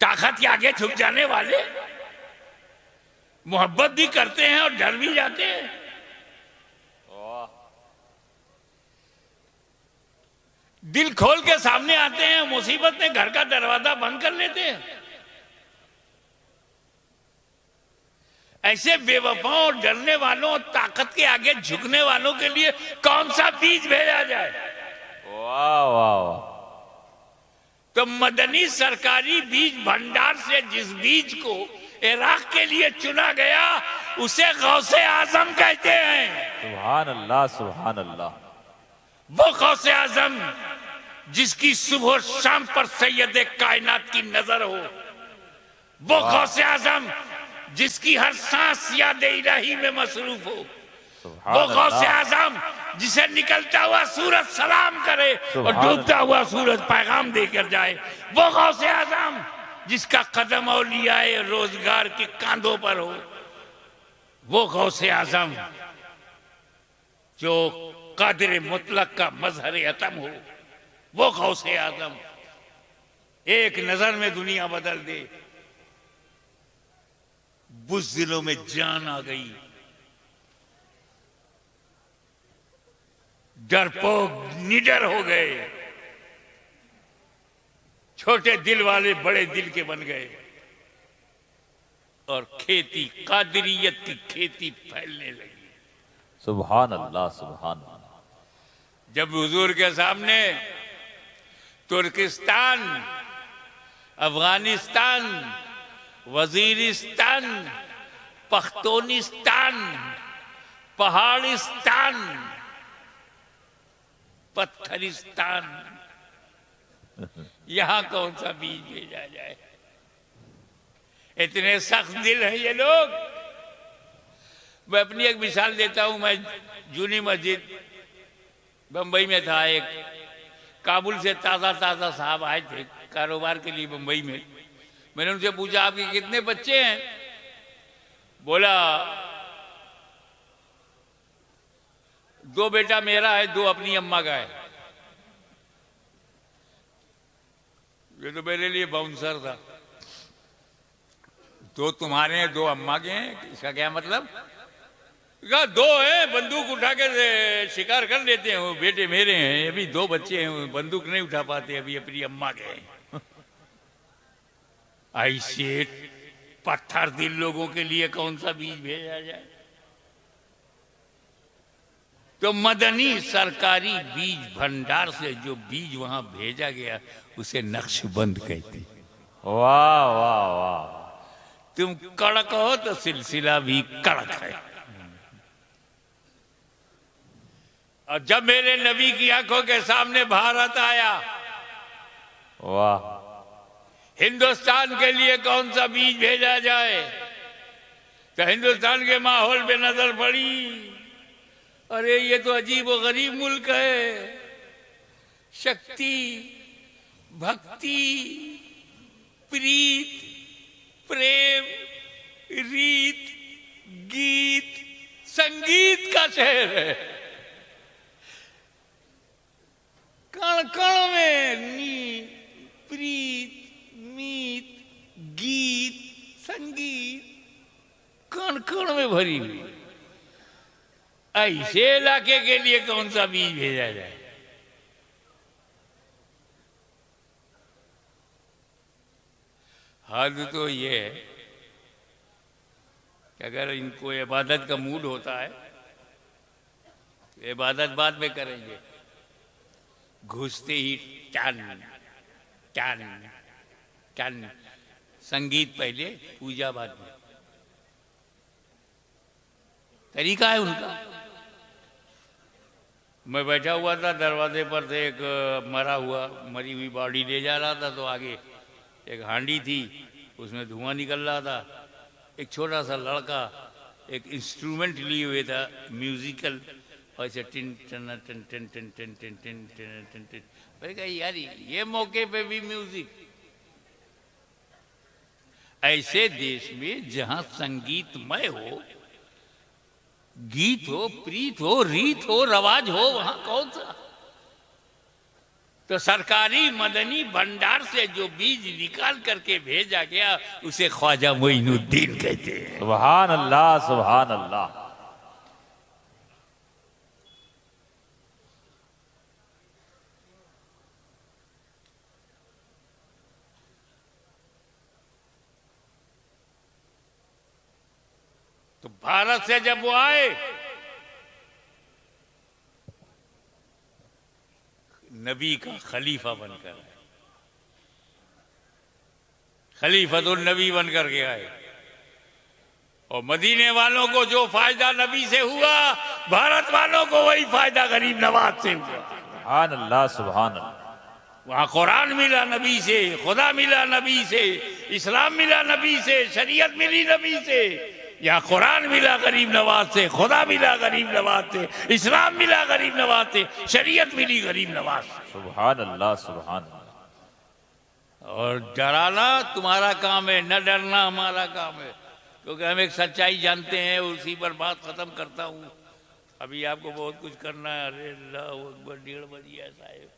ताकत के आगे झुक जाने वाले, मोहब्बत भी करते हैं और डर भी जाते हैं। दिल खोल के सामने आते हैं, मुसीबत में घर का दरवाजा बंद कर लेते हैं। ऐसे बेवफाओं, डरने वालों, ताकत के आगे झुकने वालों के लिए कौन सा बीज भेजा जाए? वाह वाह वाह। तो मदनी सरकारी बीज भंडार से जिस बीज को इराक के लिए चुना गया उसे गौसे आजम कहते हैं। सुभान अल्लाह, सुभान अल्लाह। वो गौसे आजम जिसकी सुबह शाम पर सैयद कायनात की नजर हो, वो गौसे आजम जिसकी हर सांस याद इलाही में मसरूफ हो, वो गौसे आजम जिसे निकलता हुआ सूरज सलाम करे और डूबता हुआ सूरज पैगाम देकर जाए, वो गौसे आजम जिसका कदम औलियाए रोजगार के कांधों पर हो, वो गौसे आजम जो कादिर मुतलक का मजहर अतम हो, वो गौसे आजम एक नजर में दुनिया बदल दे। बुज़दिलों में जान आ गई, डरपोक निडर हो गए, छोटे दिल वाले बड़े दिल के बन गए और खेती, कादिरियत की खेती फैलने लगी। सुभान अल्लाह, सुभान अल्लाह। जब हुजूर के सामने तुर्किस्तान, अफगानिस्तान, वजीरिस्तान, पख्तूनिस्तान, पहाड़िस्तान, पत्थरिस्तान, यहां कौन सा बीज भेजा जाए? इतने सख्त दिल हैं ये लोग। मैं अपनी एक मिसाल देता हूं। मैं जूनी मस्जिद बंबई में था, एक काबुल से ताजा ताजा साहब आए थे कारोबार के लिए बंबई में। मैंने उनसे पूछा आपके कितने बच्चे हैं? बोला 2 बेटा मेरा है, 2 अपनी अम्मा का है। ये तो मेरे लिए बाउंसर था। 2 तुम्हारे हैं, 2 अम्मा के हैं, इसका क्या मतलब? कहा 2 हैं, बंदूक उठा के शिकार कर लेते हैं, वो बेटे मेरे हैं। अभी 2 बच्चे हैं, बंदूक नहीं उठा पाते, अभी अपनी अम्मा के हैं। ऐसे पत्थर दिल लोगों के लिए कौन सा बीज भेजा जाए? तो मदनी सरकारी बीज भंडार से जो बीज वहां भेजा गया उसे नक्शबंद कहते। वाह वाह वाह। तुम कड़क हो तो सिलसिला भी कड़क है। और जब मेरे नबी की आंखों के सामने भारत आया, वाह, हिंदुस्तान के लिए कौन सा बीज भेजा जाए? तो हिंदुस्तान के माहौल पे नजर पड़ी, अरे ये तो अजीब व गरीब मुल्क है। शक्ति, भक्ति, प्रीत, प्रेम, रीत, गीत, संगीत का शहर है। कण कण में नीत, प्रीत, संगीत कण कण में भरी हुई, ऐसे इलाके के लिए कौन सा बीज भेजा जाए? हद तो ये है कि अगर इनको इबादत का मूड होता है तो इबादत बाद में करेंगे, घुसते ही टन टन टन, संगीत पहले पूजा बाद में, तरीका है उनका। मैं बैठा हुआ था दरवाजे पर से, एक मरी हुई बॉडी ले जा रहा था, तो आगे एक हांडी थी, उसमें धुआं निकल रहा था। एक छोटा सा लड़का एक इंस्ट्रूमेंट लिए हुए था म्यूजिकल, और ऐसे टिन टन टन टन टन टन टन टन टन टन टन। मैंने कहा यार ये मौके पे भी म्यूजिक। ऐसे देश में जहां संगीतमय हो, गीत हो, प्रीत हो, रीत हो, रवाज हो, वहां कौन सा? तो सरकारी मदनी भंडार से जो बीज निकाल करके भेजा गया उसे ख्वाजा मोइनुद्दीन कहते हैं। सुभान अल्लाह, सुभान अल्लाह। तो भारत से जब वो आए, नबी का खलीफा बनकर, खलीफतुल नबी बनकर के आए, और मदीने वालों को जो फायदा नबी से हुआ, भारत वालों को वही फायदा गरीब नवाज से हुआ। सुभान अल्लाह, सुभान अल्लाह। वहां कुरान मिला नबी से, खुदा मिला नबी से, इस्लाम मिला नबी से, शरीयत मिली नबी से। यहाँ कुरान मिला गरीब नवाज से, खुदा मिला गरीब नवाज से, इस्लाम मिला गरीब नवाज से, शरीयत मिली गरीब नवाज से। सुभान अल्लाह, सुभान अल्लाह। और डराना तुम्हारा काम है, न डरना हमारा काम है, क्योंकि हम एक सच्चाई जानते हैं, उसी पर बात खत्म करता हूँ। अभी आपको बहुत कुछ करना है। अरे अल्लाह अकबर, 1:30 बज गया साहब,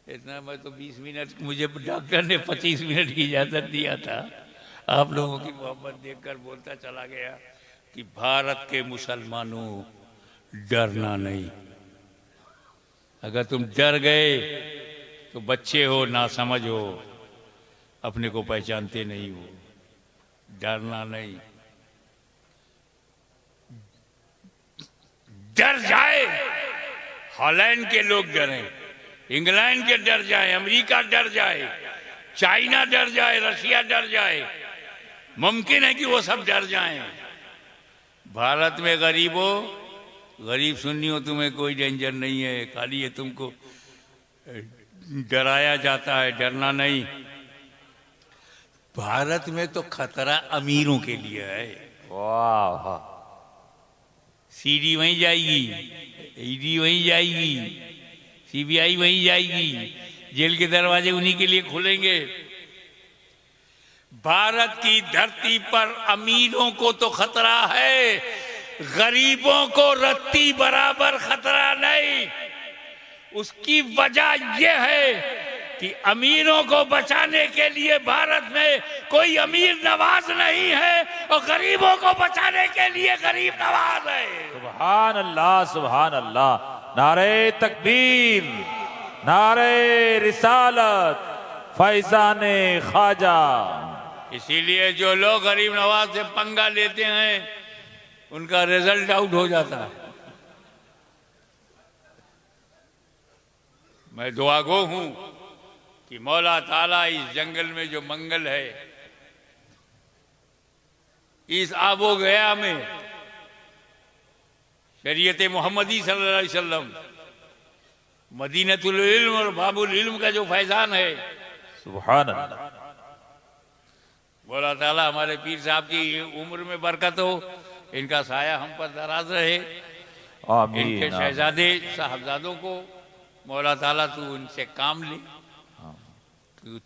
इतना मैं तो 20 मिनट, मुझे डॉक्टर ने 25 मिनट की इजाजत दिया था। आप लोगों की मोहब्बत देखकर बोलता चला गया कि भारत के मुसलमानों डरना नहीं। अगर तुम डर गए तो बच्चे हो, नासमझ हो, अपने को पहचानते नहीं हो। डरना नहीं, डर जाए, हॉलैंड के लोग डरें, इंग्लैंड के डर जाए, अमेरिका डर जाए, चाइना डर जाए, रशिया डर जाए, मुमकिन है कि वो सब डर जाएं। भारत में गरीबों, गरीब सुन्नी हो, तुम्हें कोई डेंजर नहीं है, खाली ये तुमको डराया जाता है, डरना नहीं। भारत में तो खतरा अमीरों के लिए है। वाह वाह। सीडी वहीं जाएगी, ईडी वहीं जाएगी, सीबीआई वहीं जाएगी, जेल के दरवाजे उन्हीं के लिए खुलेंगे। भारत की धरती पर अमीरों को तो खतरा है, गरीबों को रत्ती बराबर खतरा नहीं। उसकी वजह यह है कि अमीरों को बचाने के लिए भारत में कोई अमीर नवाज नहीं है, और गरीबों को बचाने के लिए गरीब नवाज है। सुभान अल्लाह, सुभान अल्लाह। नारे तकबीर, नारे रिसालत, फैजाने ख्वाजा। इसीलिए जो लोग गरीब नवाज से पंगा लेते हैं उनका रिजल्ट आउट हो जाता है। मैं दुआगो हूं कि मौला ताला इस जंगल में जो मंगल है, इस आबो गया में शरीयत मोहम्मदी सल्लल्लाहु अलैहि वसल्लम, मदीनतुल इल्म और बाबुल इल्म का जो फैजान है, सुभान अल्लाह। मौला ताला हमारे पीर साहब की उम्र में बरकत हो, इनका साया हम पर दराज रहे, आमीन। इनके शहजादे साहबजादों को मौला ताला तू उनसे काम ले।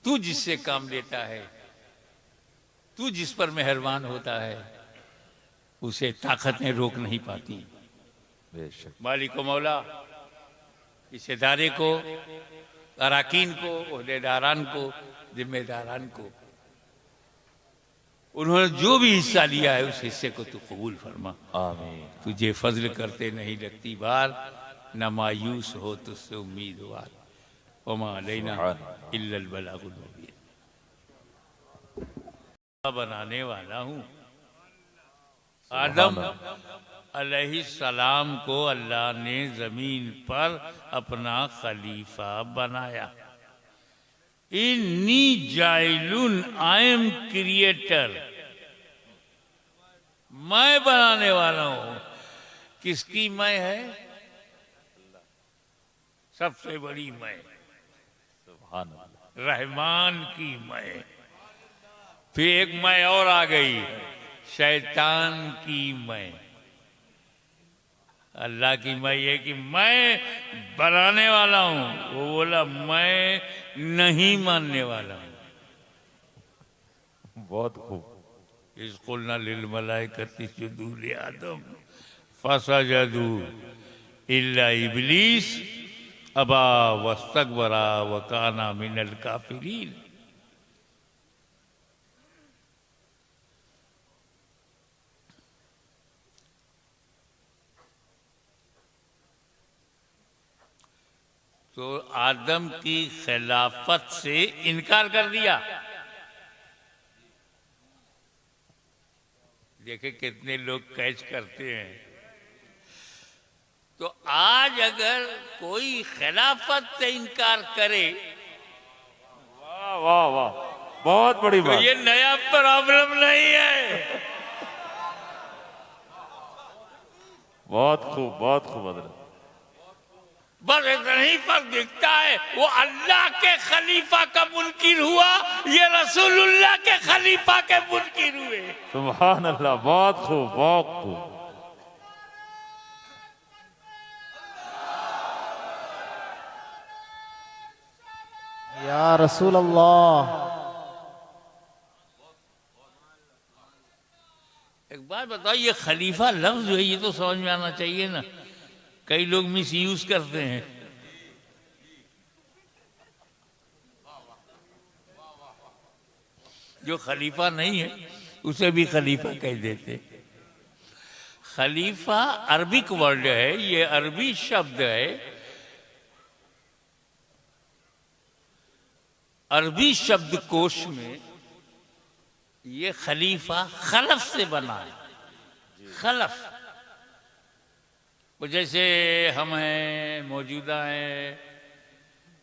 तू जिससे काम लेता है, तू जिस पर मेहरबान होता है, उसे ताकतें रोक नहीं पाती। बेशक। मालिक मौला इस इदारे को, अराकीन को, ओहदेदारान को, जिम्मेदारान को उन्होंने जो भी हिस्सा लिया है उस हिस्से को तू कबूल फरमा। आमीन। तुझे फजल करते नहीं लगती बार, न मायूस हो तुझसे उम्मीदवार, वमा अलैना इल्लल बलागुल मुबीन। बनाने वाला हूँ। आदम अलैहिस्सलाम को अल्लाह ने जमीन पर अपना खलीफा बनाया। इन्नी जाइलुन, आई एम क्रिएटर, मैं बनाने वाला हूं। किसकी मैं है? सबसे बड़ी मैं, सुभान अल्लाह। रहमान की मैं। फिर एक मैं और आ गई, शैतान की मैं। अल्लाह की मैं ये कि मैं बनाने वाला हूं, वो बोला मैं नहीं मानने वाला हूं। बहुत खूब। इसकुलना लिल मलाइकति सुजूदू लि आदम फसजदू इल्ला इब्लीस अबा वस्तकबरा व काना मिनल काफिरीन। तो आदम की खिलाफत से इनकार कर दिया। देखे कितने लोग कैच करते हैं। तो आज अगर कोई खिलाफत से इनकार करे वाह वाह वाह, बहुत बड़ी तो बात। ये नया प्रॉब्लम नहीं है। बहुत खूब, बहुत खूब हजरत। बस इतना ही फर्क दिखता है, वो अल्लाह के खलीफा का मुनकिर हुआ, ये रसूलुल्लाह के खलीफा के मुनकिर हुए। सुभान अल्लाह, बहुत खूब, बहुत खूब। या रसूल अल्लाह। एक बात बताओ, ये खलीफा लफ्ज जो है ये तो समझ में आना चाहिए ना। कई लोग मिस यूज करते हैं। जो खलीफा नहीं है उसे भी खलीफा कह देते। खलीफा अरबिक वर्ड है, ये अरबी शब्द है। अरबी शब्दकोश में ये खलीफा खलफ से बना है। खलफ, वो जैसे हम हैं, मौजूदा हैं,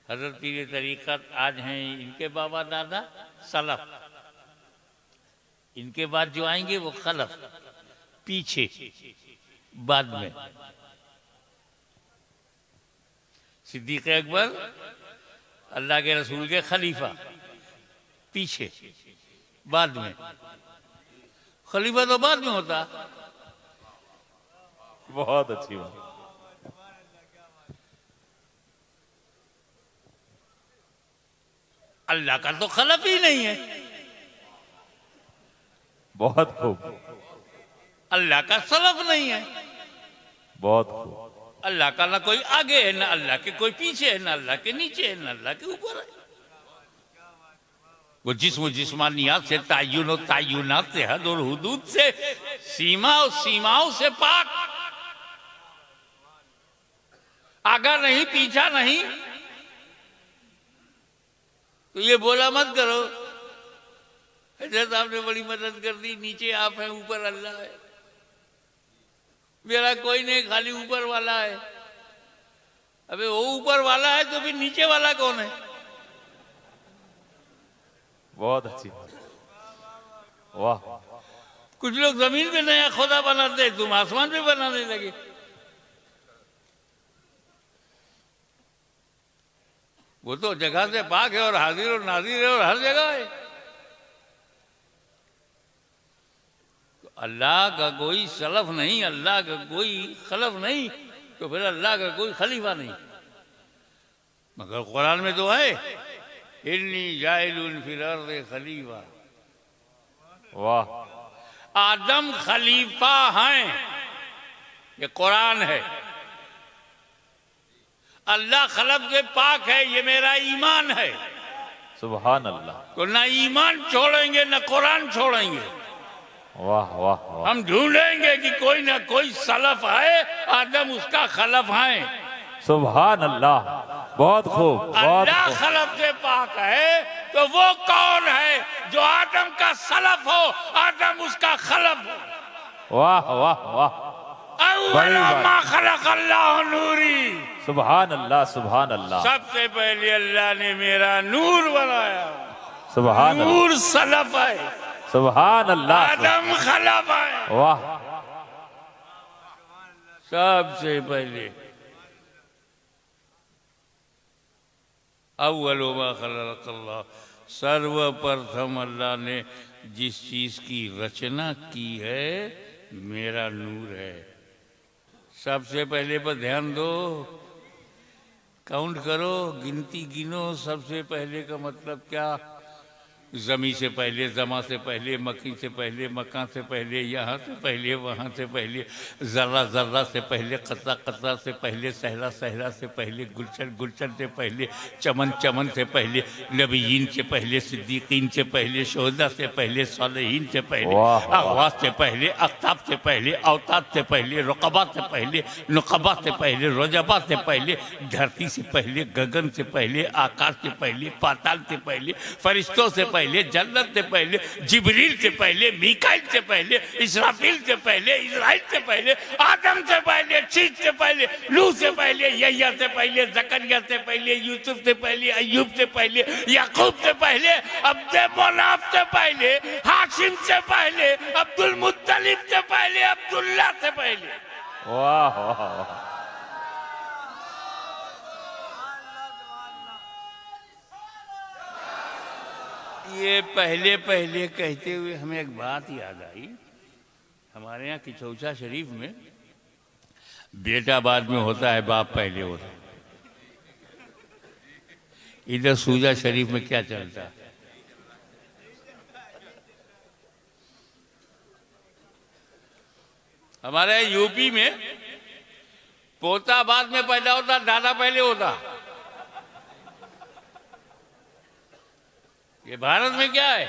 हजरत पीर तरीक़त आज हैं, इनके बाबा दादा सलफ, इनके बाद जो आएंगे वो खलफ, पीछे बाद में। सिद्दीक़ अकबर अल्लाह के रसूल के खलीफा, पीछे बाद में। खलीफा तो बाद में होता। बहुत अच्छी बात। अल्लाह का तो खलफ ही नहीं है। बहुत खूब, अल्लाह का सलफ नहीं है। बहुत खूब। अल्लाह का ना कोई आगे है, ना अल्लाह के कोई पीछे है, ना अल्लाह के नीचे है, ना अल्लाह के ऊपर है। वो जिस्म जिस्मानियात से, तायुन और तायुनात से, हद और हुदूद से, सीमा और सीमाओं से पाक। आगा नहीं, पीछा नहीं। तो ये बोला मत करो हजरत आपने बड़ी मदद कर दी, नीचे आप हैं, ऊपर अल्लाह है। मेरा कोई नहीं, खाली ऊपर वाला है। अबे वो ऊपर वाला है तो फिर नीचे वाला कौन है? बहुत अच्छी बात। वाह। कुछ लोग जमीन पे नया खुदा बनाते, तुम आसमान पे बनाने लगे। वो तो जगह से पाक है और हाजिर और नाजिर है और हर जगह है। तो अल्लाह का कोई सलफ नहीं, अल्लाह का कोई खलफ नहीं, तो फिर अल्लाह का कोई खलीफा नहीं। मगर कुरान में तो है, इन्नी जाइलुन फिल अर्ज़ खलीफा। वाह। आदम खलीफा हैं, ये कुरान है। अल्लाह खलब से पाक है, ये मेरा ईमान है। सुभान अल्लाह। तो ना ईमान छोड़ेंगे ना कुरान छोड़ेंगे। वाह वाह वाह। हम ढूंढेंगे कि कोई ना कोई सलफ है, आदम उसका खलफ है। सुभान अल्लाह, बहुत खूब, बहुत अल्लाह खूब। खलफ से पाक है, तो वो कौन है जो आदम का सलफ हो, आदम उसका खलफ हो। वाह वाह वाह, बड़ी बात। मा खलक अल्लाह नूरी, सुभान अल्लाह, सुभान अल्लाह, सबसे पहले अल्लाह ने मेरा नूर बनाया। सुभान अल्लाह, नूर सलफ है, सुभान अल्लाह, आदम खलफ है। वाह। सबसे पहले अव्वल मा खलक अल्लाह, सर्वप्रथम अल्लाह ने जिस चीज की रचना की है मेरा नूर है। सबसे पहले पर ध्यान दो, काउंट करो, गिनती गिनो। सबसे पहले का मतलब क्या? जमी से पहले, जमा से पहले, मक्की से पहले, मक्का से पहले, यहाँ से पहले, वहाँ से पहले, जर्रा जर्रा से पहले, कतरा कतरा से पहले, सहरा सहरा से पहले, गुलशन गुलशन से पहले, चमन चमन से पहले, नबीयीन से पहले, सिद्दीकीन से पहले, शोहदा से पहले, सालेहीन से पहले, वाह, वाह। अगवास से पहले, अख्ताब से पहले, अवताद से पहले, रुकबा से पहले, नुकबा से पहले, रोजबा से पहले, धरती से पहले, गगन से पहले, आकाश से पहले, पाताल से पहले, फरिश्तों से पहले, जन्नत से पहले, जिब्रील से पहले, मीकाइल से पहले, इसराफील से पहले, इजराइल से पहले, आदम से पहले, शीश से पहले, नूह से पहले, यहया से पहले, जकरिया से पहले, यूसुफ से पहले, अय्यूब से पहले, याकूब से पहले, अब्दे मोनाफ से पहले, हाशिम से पहले, अब्दुल मुत्तलिब से पहले, अब्दुल्ला से पहले। वाह वाह वाह। ये पहले पहले कहते हुए हमें एक बात याद आई। हमारे यहाँ किचौचा शरीफ में बेटा बाद में होता है, बाप पहले होता है। इधर सूजा शरीफ में क्या चलता है? हमारे यूपी में पोता बाद में पैदा होता, दादा पहले होता। ये भारत में क्या है?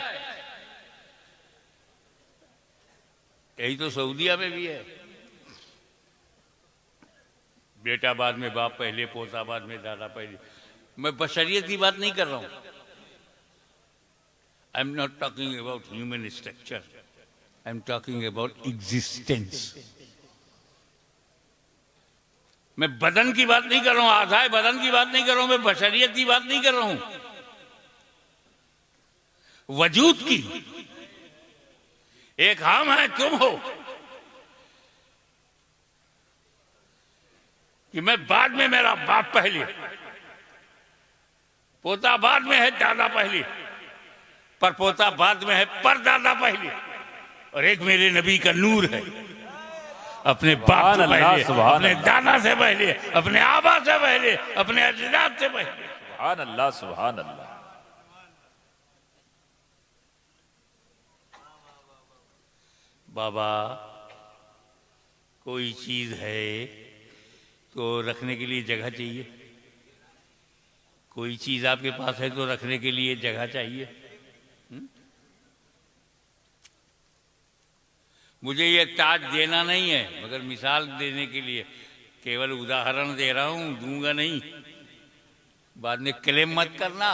यही तो सऊदीया में भी है। बेटा बाद में, बाप पहले, पोता बाद में, दादा पहले। मैं बशरियत की बात नहीं कर रहा हूं। I am not talking about human structure, I am talking about existence. मैं बदन की बात नहीं कर रहा हूं, आधार बदन की बात नहीं कर रहा हूं, मैं बशरियत की बात नहीं कर रहा हूं, वजूद की। एक हम हैं, तुम हो, कि मैं बाद में, मेरा बाप पहले, पोता बाद में है, दादा पहले, पर पोता बाद में है, पर दादा पहले। और एक मेरे नबी का नूर है, अपने बाप से पहले, अपने दादा से पहले, अपने आबा से पहले, अपने अजदाद से पहले। सुभान अल्लाह, सुभान अल्लाह। बाबा, कोई चीज है तो रखने के लिए जगह चाहिए। कोई चीज आपके पास है तो रखने के लिए जगह चाहिए। मुझे ये ताज देना नहीं है, मगर मिसाल देने के लिए केवल उदाहरण दे रहा हूं, दूंगा नहीं। बाद में क्लेम मत करना,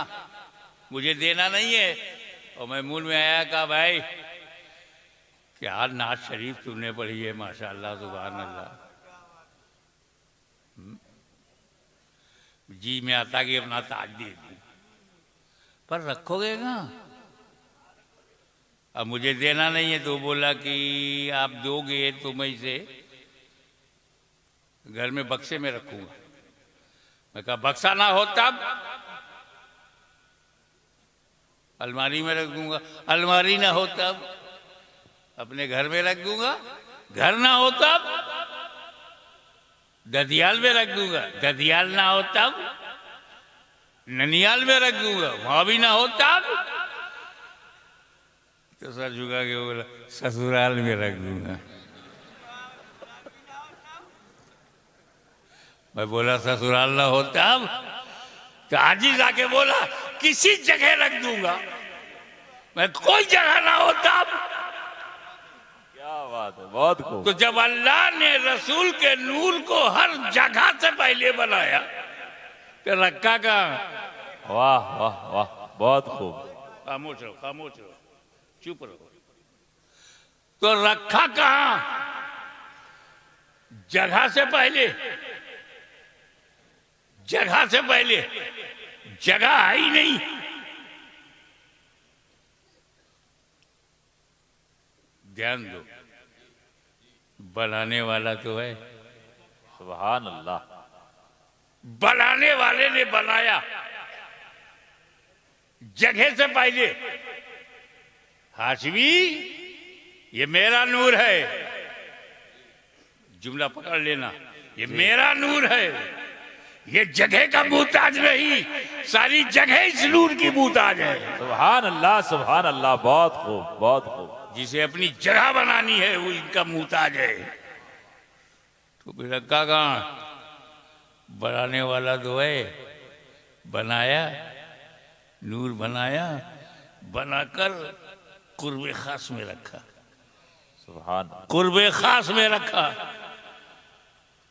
मुझे देना नहीं है। और मैं मुंह में आया, कहा भाई क्या नाज शरीफ सुनने पड़ी है, माशाअल्लाह, सुभान अल्लाह। जी मैं आता कि अपना ताज दे दूं, पर रखोगे कहाँ? अब मुझे देना नहीं है तो बोला कि आप दोगे तो मैं इसे घर में बक्से में रखूंगा। मैं कहा बक्सा ना हो तब अलमारी में रख दूंगा, अलमारी ना हो तब अपने घर में रख दूंगा, घर ना हो तब ददियाल में रख दूंगा, ददियाल ना हो तब ननियाल में रख दूंगा, वहां भी ना हो तब तो सर झुका के बोला ससुराल में रख दूंगा। मैं बोला ससुराल ना हो तब, तो आज ही जाके बोला किसी जगह रख दूंगा। मैं कोई जगह ना हो तब क्या बात है, बहुत खूब। तो जब अल्लाह ने रसूल के नूर को हर जगह से पहले बनाया तो रखा कहाँ? वाह वाह वाह, बहुत खूब। खामोश रहो, खामोश रहो, चुप रहो। तो रखा कहाँ? जगह से पहले, जगह से पहले। जगह है ही नहीं। ध्यान दो, बनाने वाला तो है। सुभान अल्लाह। बनाने वाले ने बनाया जगह से पहले। हाशमी, ये मेरा नूर है। जुमला पकड़ लेना, ये मेरा नूर है। ये जगह का मुहताज नहीं, सारी जगह इस नूर की मुहताज है। सुभान अल्लाह, सुभान अल्लाह, बहुत खूब, बहुत खूब। जिसे अपनी जगह बनानी है वो इनका मुहताज है। तो फिर रखा कहाँ? बनाने वाला तो है। बनाया, नूर बनाया, बनाकर कुर्बे खास में रखा। सुभान। कुर्बे खास में रखा,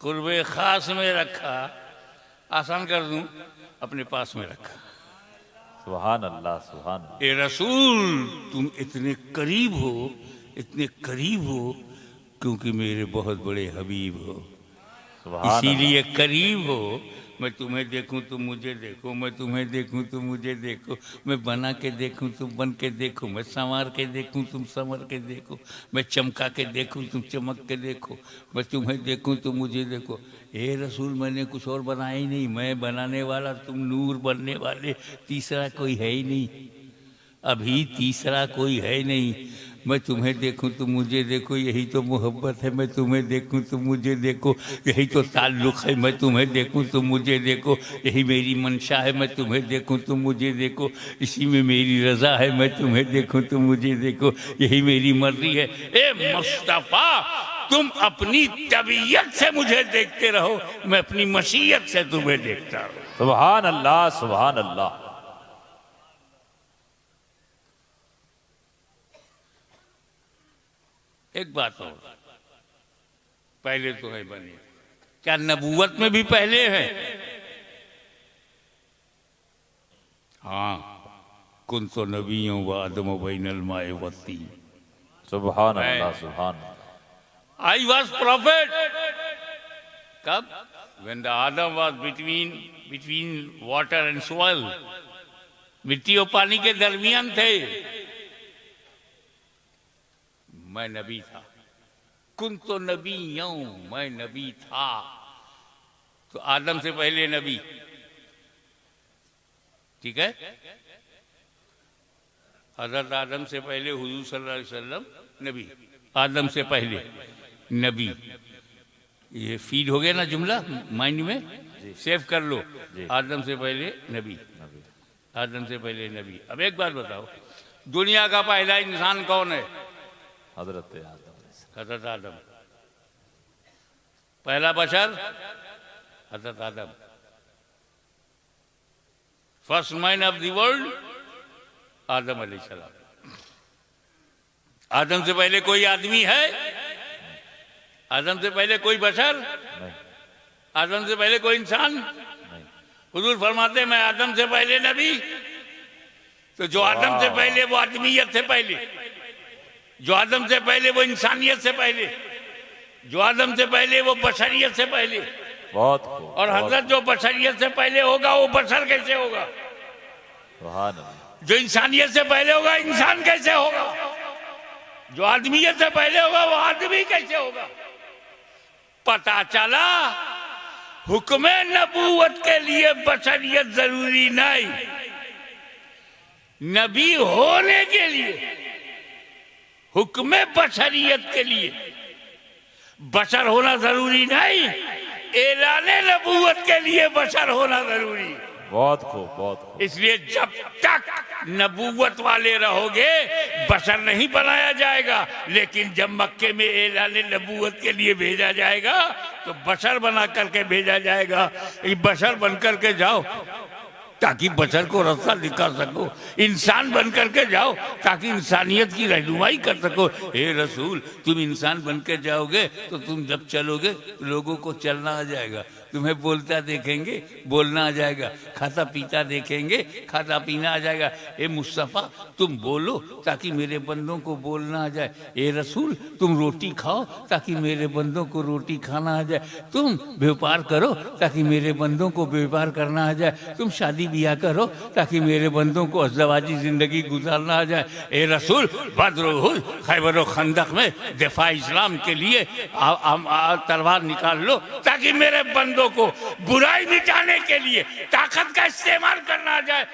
कुर्बे खास में रखा। आसान कर दूं, अपने पास में रखा। सुभान अल्लाह, सुभान अल्लाह। ए रसूल, तुम इतने करीब हो, इतने करीब हो क्योंकि मेरे बहुत बड़े हबीब हो। सुभान इसीलिए करीब हो। मैं तुम्हें देखूं तुम मुझे देखो, मैं तुम्हें देखूं तुम मुझे देखो, मैं बना के देखूं तुम बन के देखो, मैं संवार के देखूं तुम संवर के देखो, मैं चमका के देखूं तुम चमक के देखो, मैं तुम्हें देखूं तुम मुझे देखो। ए रसूल, मैंने कुछ और बनाया ही नहीं, मैं बनाने वाला, तुम नूर बनने वाले। तीसरा कोई है ही नहीं, अभी तीसरा कोई है नहीं। मैं तुम्हें देखूं तुम मुझे देखो, यही तो मोहब्बत है। मैं तुम्हें देखूं तुम मुझे देखो, यही तो ताल्लुक़ है। मैं तुम्हें देखूं तुम मुझे देखो, यही मेरी मंशा है। मैं तुम्हें देखूं तुम मुझे देखो, इसी में मेरी रज़ा है। मैं तुम्हें देखूं तुम मुझे देखो, यही मेरी मर्जी है। ए मुस्तफ़ा, तुम अपनी तबीयत से मुझे देखते रहो, मैं अपनी मशीयत से तुम्हें देखता रहूं। सुभान अल्लाह, सुभान अल्लाह। एक बात और, पहले तो है बने, क्या नबूवत में भी पहले है? हाँ, कुन तो नबियों व आदम बैनल माए वती। सुभान अल्लाह, सुभान। I was profit. कब? when the Adam was between water and soil, मिट्टी और पानी के दरमियान थे, मैं नबी था। कुन तो नबी यूं, मैं नबी था। तो आदम से पहले नबी, ठीक है? हजरत आदम से पहले हुजूर सल्लल्लाहु अलैहि वसल्लम नबी, आदम से पहले नबी। ये फीड हो गया ना जुमला माइंड में, सेव कर लो। आदम से पहले नबी, आदम से पहले नबी। अब एक बात बताओ, दुनिया का पहला इंसान कौन है? हजरत आदम। हजरत आदम। पहला बशर हजरत Adam. First man of the world Adam अलैहिस्सलाम। आदम से पहले कोई आदमी है? आदम से पहले कोई बशर? नहीं। आदम से पहले कोई इंसान? हुजूर फरमाते हैं, मैं आदम से पहले नबी। तो जो आदम से पहले वो आदमियत से पहले, जो आदम से पहले वो इंसानियत से पहले, जो आदम से पहले वो बशरियत से पहले। बहुत खूब। और हजरत जो बशरियत से पहले होगा वो बशर कैसे होगा? सुभान अल्लाह। जो इंसानियत से पहले होगा इंसान कैसे होगा? जो आदमियत से पहले होगा वो आदमी कैसे होगा? पता चला हुक्म नबूवत के लिए बशरियत जरूरी नहीं, नबी होने के लिए हुक्म बशरियत के लिए बशर होना जरूरी नहीं, ऐलाने नबूवत के लिए बशर होना जरूरी। बहुत खूब, बहुत खूब। इसलिए जब तक नबूवत वाले रहोगे बशर नहीं बनाया जाएगा, लेकिन जब मक्के में ऐलाने नबूवत के लिए भेजा जाएगा तो बशर बना करके भेजा जाएगा। ये बशर बन करके जाओ, ताकि बशर को रास्ता दिखा सको, इंसान बन करके जाओ ताकि इंसानियत की रहनुमाई कर सको। हे रसूल, तुम इंसान बन के जाओगे तो तुम जब चलोगे तो लोगों को चलना आ जाएगा, तुम्हें बोलता देखेंगे बोलना आ जाएगा, खाता पीता देखेंगे खाता पीना आ जाएगा। ए मुस्तफ़ा, तुम बोलो ताकि मेरे बंदों को बोलना आ जाए। ए रसूल, तुम रोटी खाओ ताकि मेरे बंदों को रोटी खाना आ जाए। तुम व्यापार करो ताकि मेरे बंदों को व्यापार करना आ जाए। तुम शादी ब्याह करो ताकि मेरे बंदों को अज़दवाजी जिंदगी गुजारना आ जाए। ए रसूल, बद्र उहुद खैबर और खंदक में दिफा इस्लाम के लिए तलवार निकाल लो ताकि मेरे बंदों को बुराई मिटाने के लिए ताकत का इस्तेमाल करना आ जाए।